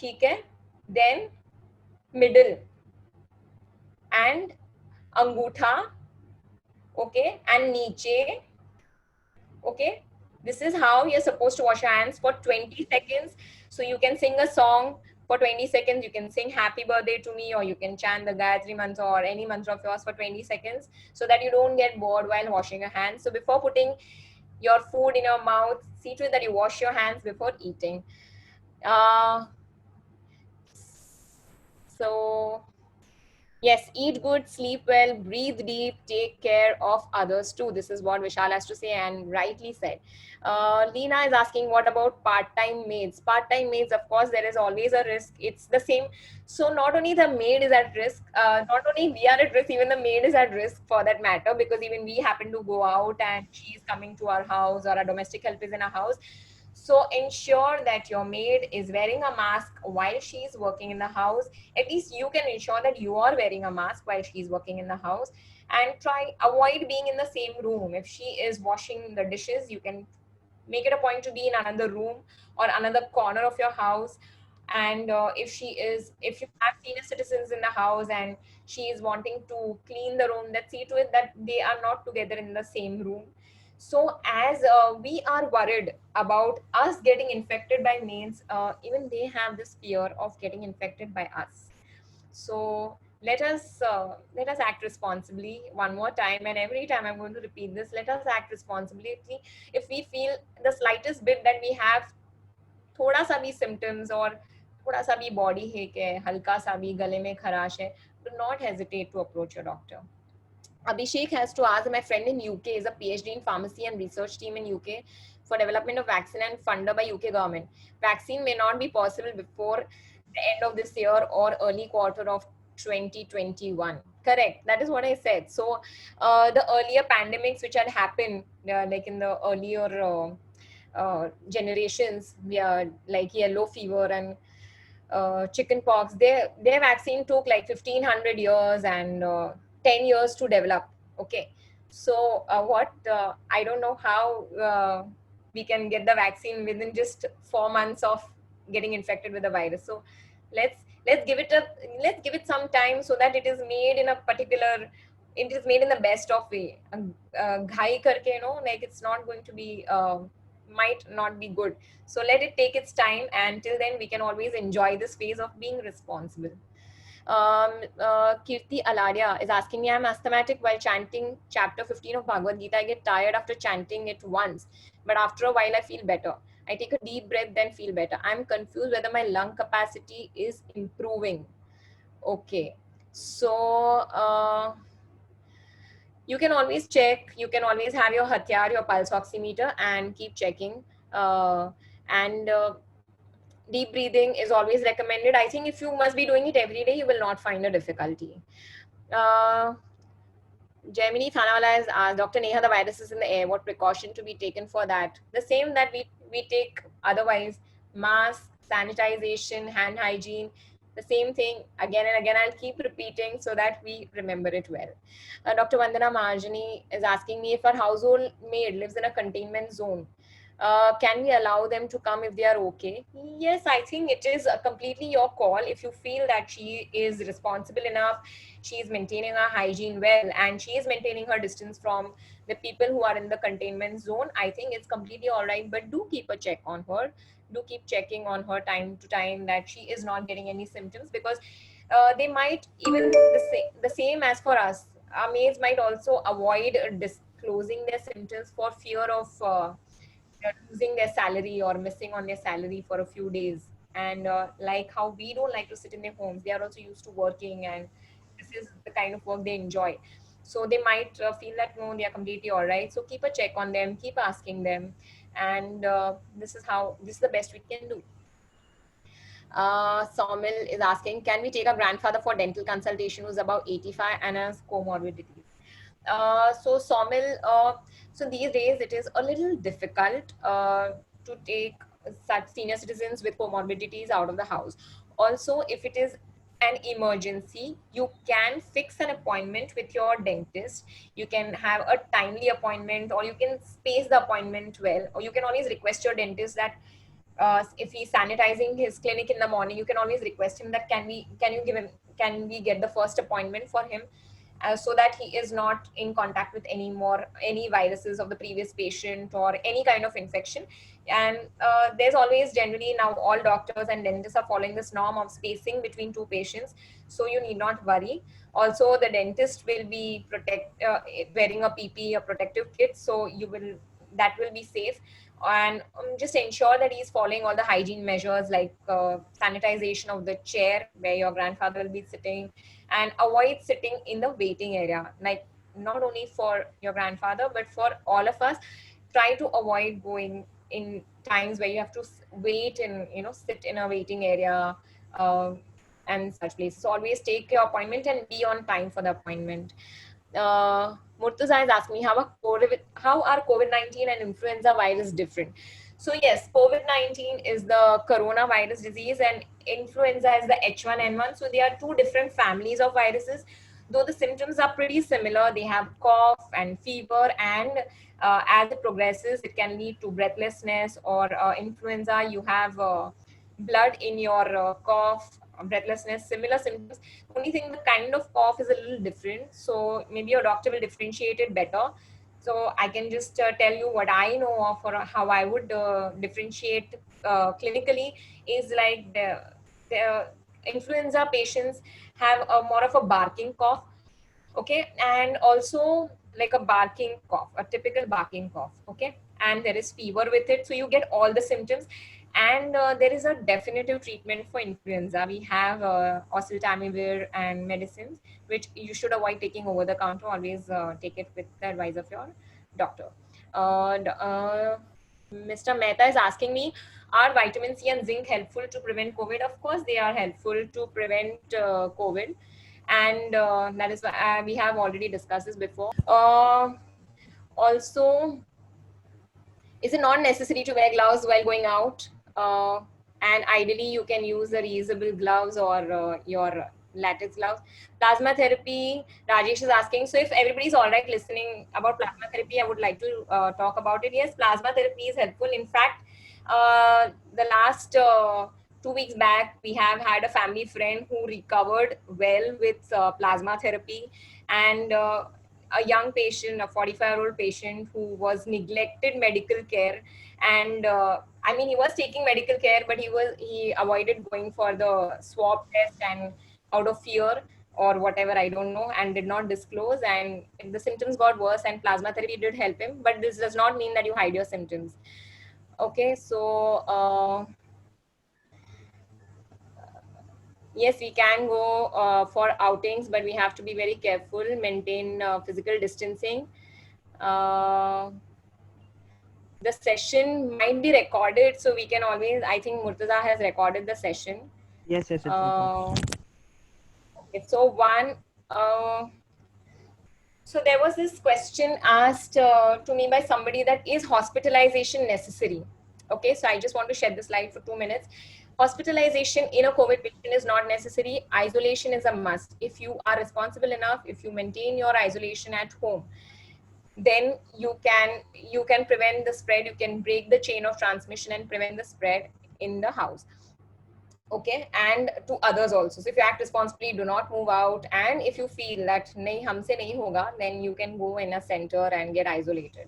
A: okay? Then middle and Angutha, okay? And Niche, okay? This is how you're supposed to wash your hands for 20 seconds. So you can sing a song for 20 seconds. You can sing happy birthday to me, or you can chant the Gayatri mantra or any mantra of yours for 20 seconds, so that you don't get bored while washing your hands. So before putting your food in your mouth, see to it that you wash your hands before eating. So yes, eat good, sleep well, breathe deep, take care of others too. This is what Vishal has to say, and rightly said. Leena is asking, what about part-time maids? Part-time maids, of course, there is always a risk. It's the same. So not only the maid is at risk, not only we are at risk, even the maid is at risk for that matter, because even we happen to go out and she is coming to our house, or our domestic help is in our house. So ensure that your maid is wearing a mask while she is working in the house. At least you can ensure that you are wearing a mask while she is working in the house, and avoid being in the same room. If she is washing the dishes, you can make it a point to be in another room or another corner of your house. And if you have senior citizens in the house and she is wanting to clean the room, then see to it that they are not together in the same room. So as we are worried about us getting infected by maids, even they have this fear of getting infected by us. So let us act responsibly one more time, and every time I'm going to repeat this. Let us act responsibly. If we feel the slightest bit that we have थोड़ा सा भी symptoms और थोड़ा सा भी body ache है, हल्का सा भी गले में खराश है, do not hesitate to approach your doctor. Abhishek has to ask, my friend in UK is a PhD in pharmacy and research team in UK for development of vaccine and funded by UK government. Vaccine may not be possible before the end of this year or early quarter of 2021. Correct. That is what I said. So the earlier pandemics which had happened, like in the earlier generations, like yellow fever and chicken pox, their vaccine took like 1500 years and 10 years to develop. Okay, so I don't know how we can get the vaccine within just 4 months of getting infected with the virus. So let's give it some time, so that it is made in the best of way. Ghai karke, like it's not going to be might not be good. So let it take its time, and till then we can always enjoy this phase of being responsible. Kirti Alaria is asking me, I'm asthmatic while chanting chapter 15 of Bhagavad Gita. I get tired after chanting it once, but after a while I feel better. I take a deep breath, then feel better. I'm confused whether my lung capacity is improving. Okay, so you can always check. You can always have your Hatyar, your pulse oximeter, and keep checking. And deep breathing is always recommended. I think if you must be doing it every day, you will not find a difficulty. Gemini Thanawala has asked, Dr. Neha, the virus is in the air. What precaution to be taken for that? The same that we take otherwise: mask, sanitization, hand hygiene. The same thing again and again. I'll keep repeating so that we remember it well. Dr. Vandana Marjani is asking me, if our household maid lives in a containment zone, can we allow them to come if they are okay? Yes, I think it is completely your call. If you feel that she is responsible enough, she is maintaining her hygiene well, and she is maintaining her distance from the people who are in the containment zone, I think it's completely all right. But do keep a check on her. Do keep checking on her time to time that she is not getting any symptoms, because they might, even the same as for us, our maids might also avoid disclosing their symptoms for fear of losing their salary or missing on their salary for a few days. And like how we don't like to sit in their homes, they are also used to working, and this is the kind of work they enjoy. So they might feel that no, they are completely all right. So keep a check on them, keep asking them, and this is the best we can do. Somil is asking, can we take a grandfather for dental consultation who's about 85 and has comorbidities? So Somil, so these days it is a little difficult to take such senior citizens with comorbidities out of the house. Also, if it is an emergency, you can fix an appointment with your dentist. You can have a timely appointment, or you can space the appointment well, or you can always request your dentist that if he's sanitizing his clinic in the morning, you can always request him that can we get the first appointment for him, so that he is not in contact with any viruses of the previous patient or any kind of infection. And there's always, generally now all doctors and dentists are following this norm of spacing between two patients, so you need not worry. Also, the dentist will be wearing a PP, a protective kit, so that will be safe. And just ensure that he's following all the hygiene measures, like sanitization of the chair where your grandfather will be sitting, and avoid sitting in the waiting area, like not only for your grandfather but for all of us. Try to avoid going in times where you have to wait and sit in a waiting area and such places. So always take your appointment and be on time for the appointment. Murtaza is asking me, how are COVID-19 and influenza virus different? So yes, COVID-19 is the coronavirus disease and influenza is the H1N1. So they are two different families of viruses. Though the symptoms are pretty similar, they have cough and fever, and as it progresses, it can lead to breathlessness, or influenza, you have blood in your cough, breathlessness, similar symptoms. Only thing, the kind of cough is a little different, so maybe your doctor will differentiate it better. So I can just tell you what I know of, or how I would differentiate clinically, is like the influenza patients have more of a barking cough, okay, and also like a barking cough, a typical barking cough, okay, and there is fever with it, so you get all the symptoms. And there is a definitive treatment for influenza. We have oseltamivir and medicines, which you should avoid taking over the counter. Always take it with the advice of your doctor. Mr. Mehta is asking me, are vitamin C and zinc helpful to prevent COVID? Of course, they are helpful to prevent COVID. And that is why we have already discussed this before. Also, is it not necessary to wear gloves while going out? And ideally, you can use the reusable gloves or your latex gloves. Plasma therapy, Rajesh is asking. So if everybody's all right listening about plasma therapy, I would like to talk about it. Yes, plasma therapy is helpful. In fact, the last 2 weeks back, we have had a family friend who recovered well with plasma therapy, and a young patient, a 45-year-old patient who was neglected medical care, and I mean, he was taking medical care, but he avoided going for the swab test, and out of fear or whatever, I don't know, and did not disclose, and the symptoms got worse, and plasma therapy did help him. But this does not mean that you hide your symptoms. Okay, so yes, we can go for outings, but we have to be very careful, maintain physical distancing. The session might be recorded, so we can always, I think Murtaza has recorded the session.
D: Yes, it's
A: Okay, so so there was this question asked to me by somebody, that is hospitalization necessary? Okay, so I just want to shed this light for 2 minutes. Hospitalization in a COVID patient is not necessary. Isolation is a must. If you are responsible enough, if you maintain your isolation at home, then you can prevent the spread. You can break the chain of transmission and prevent the spread in the house. Okay, and to others also. So if you act responsibly, do not move out, and if you feel that nahi humse nahi hoga, then you can go in a center and get isolated.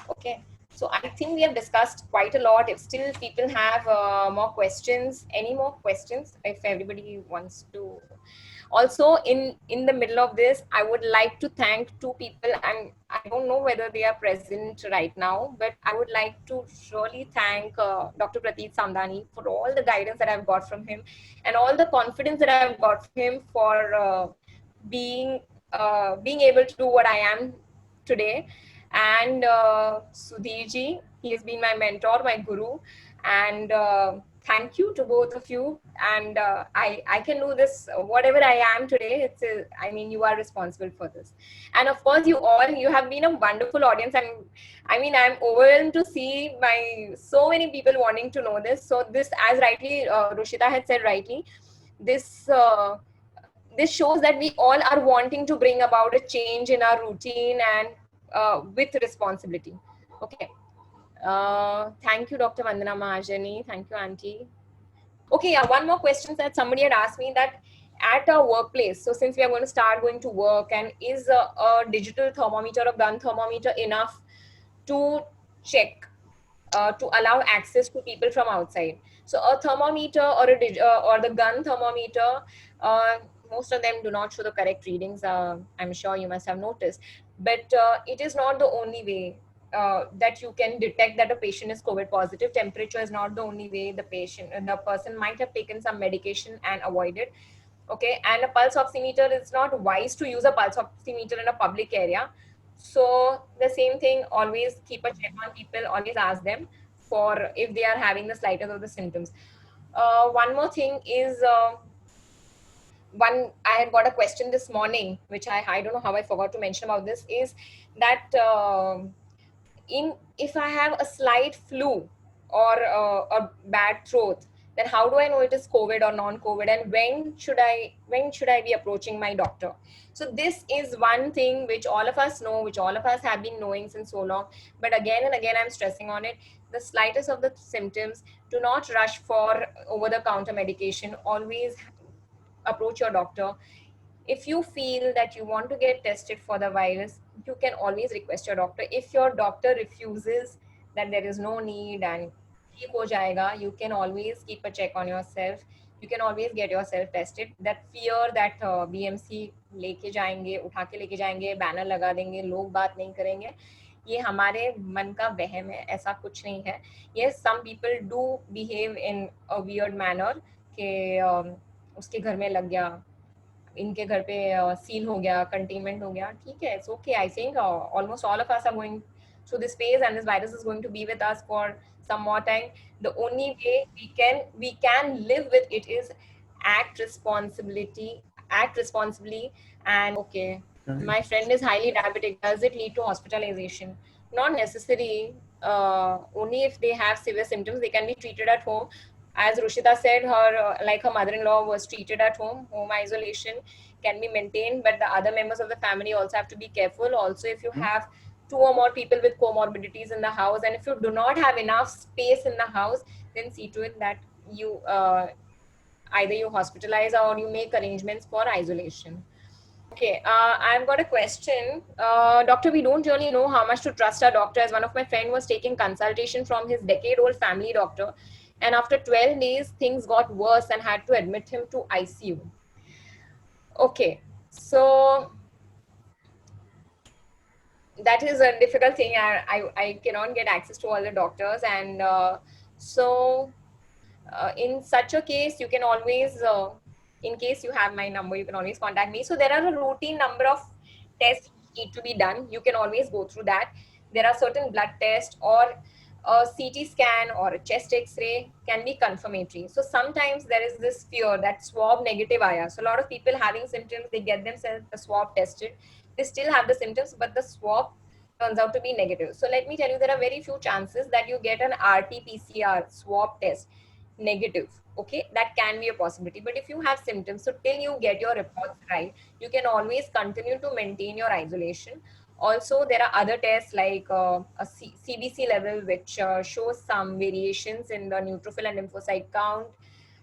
A: Okay, so I think we have discussed quite a lot. If still people have more questions, any more questions, if everybody wants to. Also, in the middle of this, I would like to thank two people, and I don't know whether they are present right now, but I would like to surely thank Dr. Prateek Samdani for all the guidance that I've got from him, and all the confidence that I've got from him for being being able to do what I am today. And Sudhir ji, he has been my mentor, my guru, and thank you to both of you. And I can do this, whatever I am today. I mean, you are responsible for this. And of course, you have been a wonderful audience. And I mean, I'm overwhelmed to see so many people wanting to know this. So this, as rightly Rushita had said rightly, this this shows that we all are wanting to bring about a change in our routine and with responsibility. Okay. Thank you, Dr. Vandana Mahajani. Thank you, Auntie. Okay, yeah, one more question that somebody had asked me, that at our workplace, so since we are going to start going to work, and is a digital thermometer or gun thermometer enough to check, to allow access to people from outside? So a thermometer or the gun thermometer, most of them do not show the correct readings. I'm sure you must have noticed, but it is not the only way that you can detect that a patient is COVID positive. Temperature is not the only way. The person might have taken some medication and avoided. Okay, and a pulse oximeter, it's not wise to use a pulse oximeter in a public area. So the same thing, always keep a check on people, always ask them for if they are having the slightest of the symptoms. One more thing is, I had got a question this morning, which I don't know how I forgot to mention about this, is that if I have a slight flu or a bad throat, then how do I know it is COVID or non-COVID, and when should I be approaching my doctor? So this is one thing which all of us know, which all of us have been knowing since so long, but again and again I'm stressing on it. The slightest of the symptoms, do not rush for over-the-counter medication. Always approach your doctor. If you feel that you want to get tested for the virus, you can always request your doctor. If your doctor refuses, that there is no need and ठीक हो जाएगा, you can always keep a check on yourself. You can always get yourself tested. That fear that BMC लेके जाएंगे, उठा के लेके जाएंगे, banner लगा देंगे, लोग बात नहीं करेंगे, ये हमारे मन का वहम है, ऐसा कुछ नहीं है. Yes, some people do behave in a weird manner कि उसके घर में लग गया, इनके घर पे सील हो गया, कंटेनमेंट हो गया, ठीक है, it's okay. I think almost all of us are going through this phase, and this virus is going to be with us for some more time. The only way we can live with it is act responsibly. And okay, my friend is highly diabetic, does it lead to hospitalization? Not necessary. Only if they have severe symptoms, they can be treated at home. As Rushita said, her mother-in-law was treated at home. Home isolation can be maintained, but the other members of the family also have to be careful. Also, if you have 2 or more people with comorbidities in the house, and if you do not have enough space in the house, then see to it that you either you hospitalize or you make arrangements for isolation. Okay, I've got a question. Doctor, we don't really know how much to trust our doctor, as one of my friend was taking consultation from his decade-old family doctor, and after 12 days, things got worse and had to admit him to ICU. Okay, so that is a difficult thing. I cannot get access to all the doctors, and so in such a case, you can always, in case you have my number, you can always contact me. So there are a routine number of tests need to be done. You can always go through that. There are certain blood tests, or a CT scan or a chest X-ray can be confirmatory. So sometimes there is this fear that swab negative आया. So a lot of people having symptoms, they get themselves the swab tested. They still have the symptoms, but the swab turns out to be negative. So let me tell you, there are very few chances that you get an RT-PCR swab test negative. Okay, that can be a possibility. But if you have symptoms, so till you get your reports right, you can always continue to maintain your isolation. Also, there are other tests like CBC level, which shows some variations in the neutrophil and lymphocyte count.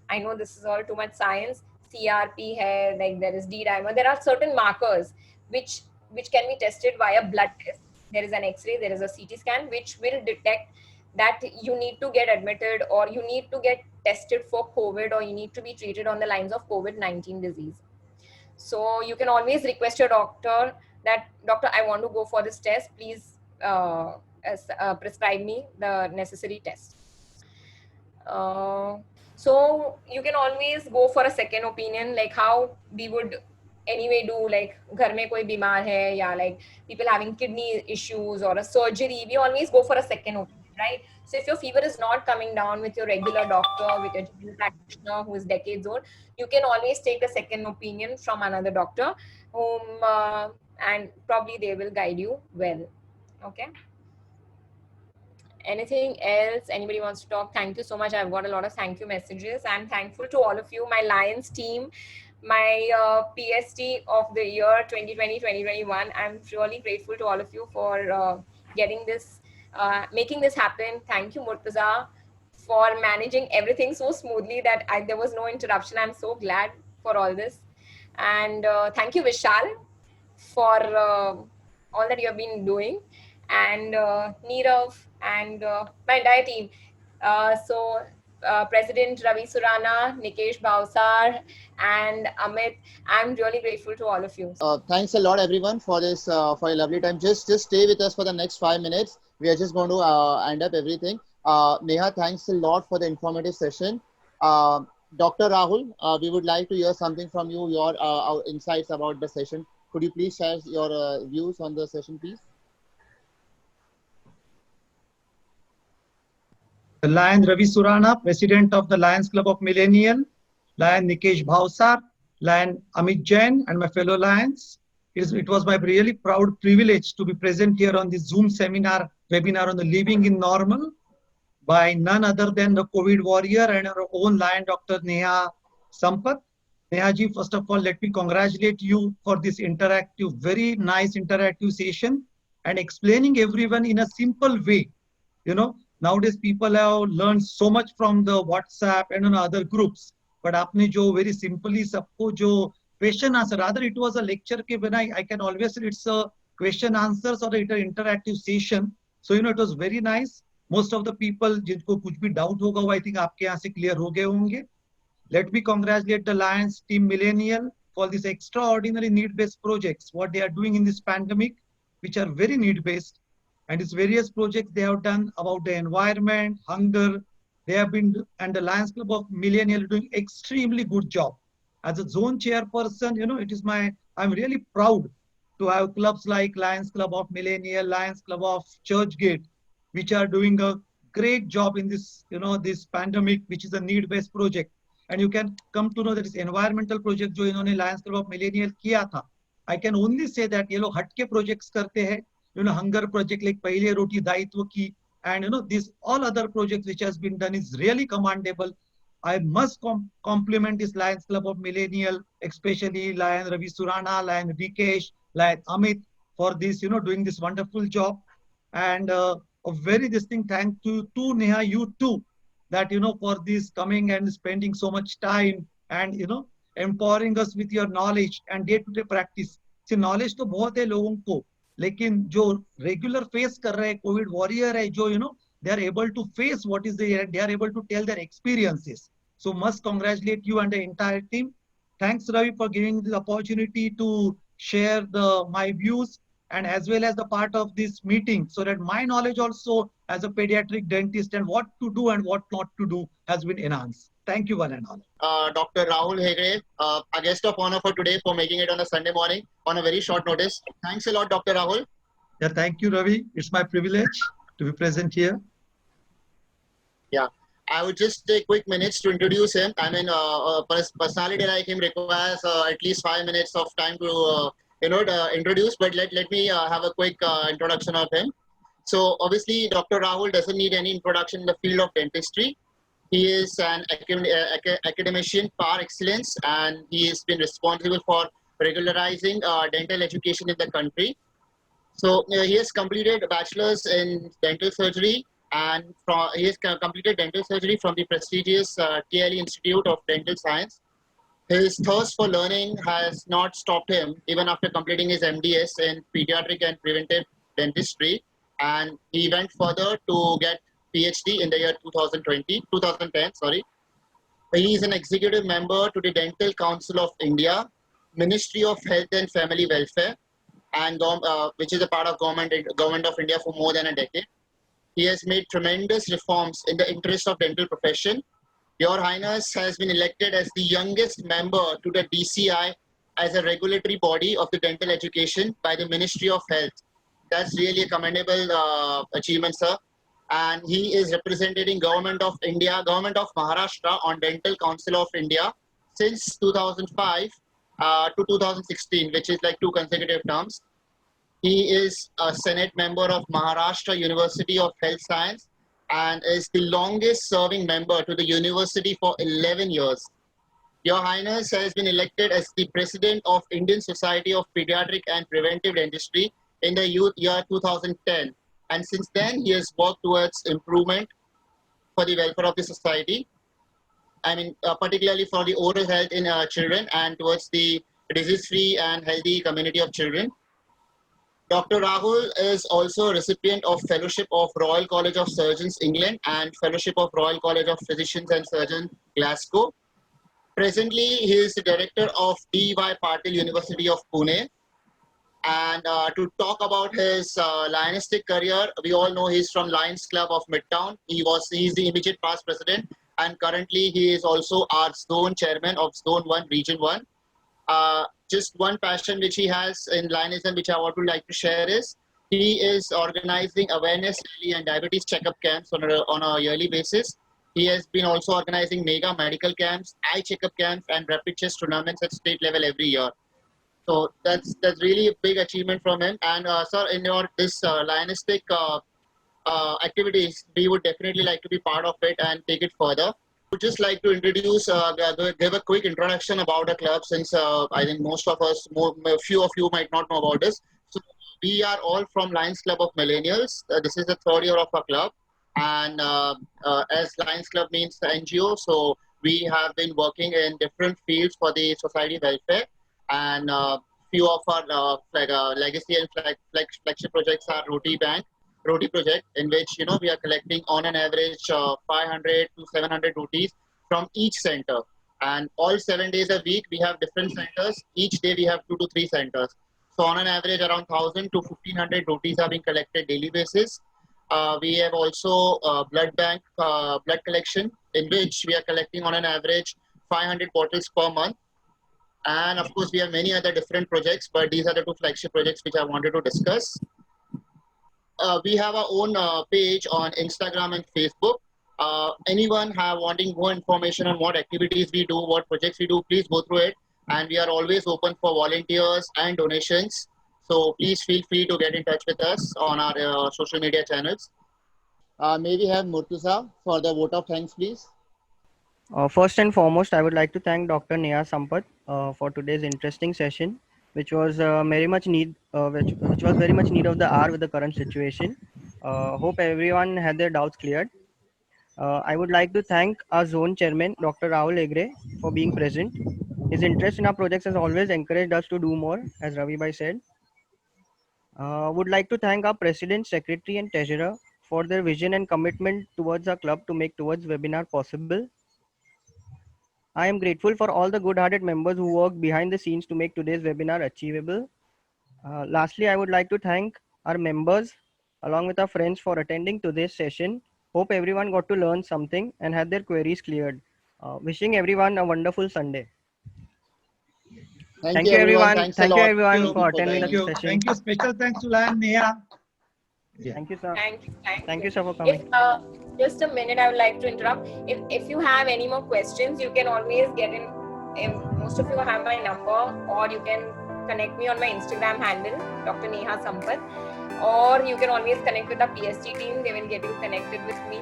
A: I know this is all too much science. CRP hai, like there is D-dimer. There are certain markers which can be tested via blood test. There is an X-ray, there is a CT scan, which will detect that you need to get admitted, or you need to get tested for COVID, or you need to be treated on the lines of COVID-19 disease. So you can always request your doctor that, doctor, I want to go for this test. Please prescribe me the necessary test. So you can always go for a second opinion, like how we would anyway do, like घर में कोई बीमार है या like people having kidney issues or a surgery, we always go for a second opinion, right? So if your fever is not coming down with your regular doctor, with your general practitioner who is decades old, you can always take a second opinion from another doctor, whom and probably they will guide you well. Okay. Anything else anybody wants to talk? Thank you so much. I've got a lot of thank you messages. I'm thankful to all of you, my Lions team, my PST of the year 2020-2021. I'm really grateful to all of you for getting this, making this happen. Thank you, Murtaza, for managing everything so smoothly that there was no interruption. I'm so glad for all this. And thank you, Vishal, for all that you have been doing, and Neerav and my entire team. President Ravi Surana, Nikesh Bhavsar, and Amit, I'm really grateful to all of you.
B: Thanks a lot, everyone, for this for a lovely time. Just stay with us for the next 5 minutes. We are just going to end up everything. Neha, thanks a lot for the informative session. Dr. Rahul, we would like to hear something from you, your insights about the session. Could you please share your views on the session, please?
F: Lion Ravi Surana, President of the Lions Club of Millennial, Lion Nikesh Bhavsar, Lion Amit Jain, and my fellow Lions. It was my really proud privilege to be present here on this Zoom webinar on the living in normal by none other than the COVID warrior and our own Lion Dr. Neha Sampath. Neha ji, first of all, let me congratulate you for this interactive, very nice interactive session and explaining everyone in a simple way. You know, nowadays people have learned so much from the WhatsApp and other groups, but आपने जो very simply सबको जो question answer, rather it was a lecture के when I can always say it's a question answers or it's an interactive session. So it was very nice. Most of the people जिनको कुछ भी doubt होगा वो I think आपके यहाँ से clear हो गए होंगे. Let me congratulate the Lions Team Millennial for this extraordinary need-based projects, what they are doing in this pandemic, which are very need-based. And its various projects they have done about the environment, hunger, they have been, and the Lions Club of Millennial doing extremely good job. As a zone chairperson, I'm really proud to have clubs like Lions Club of Millennial, Lions Club of Churchgate, which are doing a great job in this, this pandemic, which is a need-based project. And you can come to know that this environmental project जो इन्होंने Lions Club of Millennial किया था. I can only say that ये लोग हटके projects करते हैं. Hunger project like Pehle Roti Daitwa Ki, and these all other projects which has been done is really commendable. I must compliment this Lions Club of Millennial, especially Lion Ravi Surana, Lion Rikesh, Lion Amit for this, doing this wonderful job. And a very distinct thank to Neha, you too, that, for this coming and spending so much time and, empowering us with your knowledge and day-to-day practice. See, knowledge तो बहुत है लोगों को, लेकिन जो regular face कर रहे हैं कोविड वॉरियर है जो they are able to face what is there, they are able to tell their experiences. So must congratulate you and the entire team. Thanks Ravi for giving the opportunity to share my views and as well as the part of this meeting, so that my knowledge also as a pediatric dentist and what to do and what not to do has been enhanced. Thank you one and all.
B: Dr. Rahul Hegde, a guest of honor for today, for making it on a Sunday morning on a very short notice. Thanks a lot, Dr. Rahul.
F: Yeah, thank you, Ravi. It's my privilege to be present here.
B: Yeah, I would just take quick minutes to introduce him. I mean, a personality like him requires at least 5 minutes of time to introduce. But let me have a quick introduction of him. So obviously, Dr. Rahul doesn't need any introduction in the field of dentistry. He is an academician par excellence, and he has been responsible for regularizing dental education in the country. So he has completed a bachelor's in dental surgery, and he has completed dental surgery from the prestigious TLE Institute of Dental Science. His thirst for learning has not stopped him even after completing his MDS in pediatric and preventive dentistry, and he went further to get PhD in the year 2010. He is an executive member to the Dental Council of India, Ministry of Health and Family Welfare, and which is a part of Government of India for more than a decade. He has made tremendous reforms in the interest of dental profession. Your Highness has been elected as the youngest member to the DCI as a regulatory body of the dental education by the Ministry of Health. That's really a commendable achievement, sir. And he is representing Government of India, Government of Maharashtra on Dental Council of India since 2005 to 2016, which is like 2 consecutive terms. He is a Senate member of Maharashtra University of Health Science and is the longest serving member to the university for 11 years. Your Highness has been elected as the President of Indian Society of Pediatric and Preventive Dentistry in the year 2010. And since then, he has worked towards improvement for the welfare of the society. I mean, particularly for the oral health in children and towards the disease-free and healthy community of children. Dr. Rahul is also a recipient of Fellowship of Royal College of Surgeons, England, and Fellowship of Royal College of Physicians and Surgeons, Glasgow. Presently, he is the director of D.Y. Patil University of Pune. And to talk about his Lionistic career, we all know he's from Lions Club of Midtown. He's the immediate past president, and currently he is also our zone chairman of Zone 1, Region 1. Just one passion which he has in Lionism, which I would like to share, is he is organizing awareness rally and diabetes checkup camps on a yearly basis. He has been also organizing mega medical camps, eye checkup camps, and rapid chess tournaments at state level every year. So that's really a big achievement from him. And sir, in your this Lionistic activities, we would definitely like to be part of it and take it further. Would just like to introduce, give a quick introduction about the club, since I think most of us, few of you might not know about this. So we are all from Lions Club of Millennials. This is the 3rd year of our club, and as Lions Club means NGO, so we have been working in different fields for the society welfare, and few of our legacy and flagship projects are Roti project, in which we are collecting on an average 500 to 700 rotis from each center, and all 7 days a week we have different centers. Each day we have 2 to 3 centers, so on an average around 1000 to 1500 rotis are being collected daily basis. We have also blood bank blood collection, in which we are collecting on an average 500 bottles per month. And of course we have many other different projects, but these are the 2 flagship projects which I wanted to discuss. We have our own page on Instagram and Facebook. Anyone wanting more information on what activities we do, what projects we do, please go through it. And we are always open for volunteers and donations. So please feel free to get in touch with us on our social media channels. May we have Murtuza for the vote of thanks, please?
D: First and foremost, I would like to thank Dr. Neha Sampath for today's interesting session, which was very much need, which was very much need of the hour with the current situation. Hope everyone had their doubts cleared. I would like to thank our zone chairman, Dr. Rahul Egre, for being present. His interest in our projects has always encouraged us to do more, as Ravi Bhai said. Would like to thank our president, secretary, and treasurer for their vision and commitment towards our club to make towards webinar possible. I am grateful for all the good-hearted members who worked behind the scenes to make today's webinar achievable. Lastly, I would like to thank our members along with our friends for attending today's session. Hope everyone got to learn something and had their queries cleared. Wishing everyone a wonderful Sunday. Thank you everyone. Thank you everyone for attending the session.
F: Thank you. Special thanks to Lion Neha.
D: Thank you, sir.
A: Thank
D: you, sir, for coming.
A: Just a minute, I would like to interrupt. If you have any more questions, you can always get in. Most of you have my number, or you can connect me on my Instagram handle, Dr. Neha Sampath, or you can always connect with the PSG team. They will get you connected with me.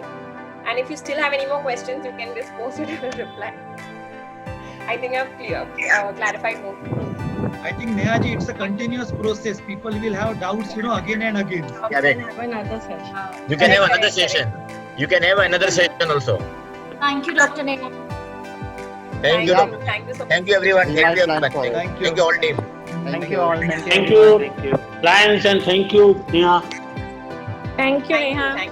A: And if you still have any more questions, you can just post it. I will reply. I think I've clarified more.
F: I think Neha ji, it's a continuous process. People will have doubts, again and again.
G: Correct.
A: Have another session.
G: You can have another session. You can have another session also.
H: Thank you, Dr. Neha.
G: Thank you.
A: Thank you so much.
G: Thank you everyone. Thank you everyone.
F: Thank you.
G: Thank you all team.
D: Thank you all.
I: Thank you, Lions, and thank you, Neha.
A: Thank you, Neha.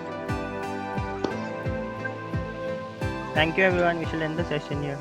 D: Thank you everyone. We shall end the session here.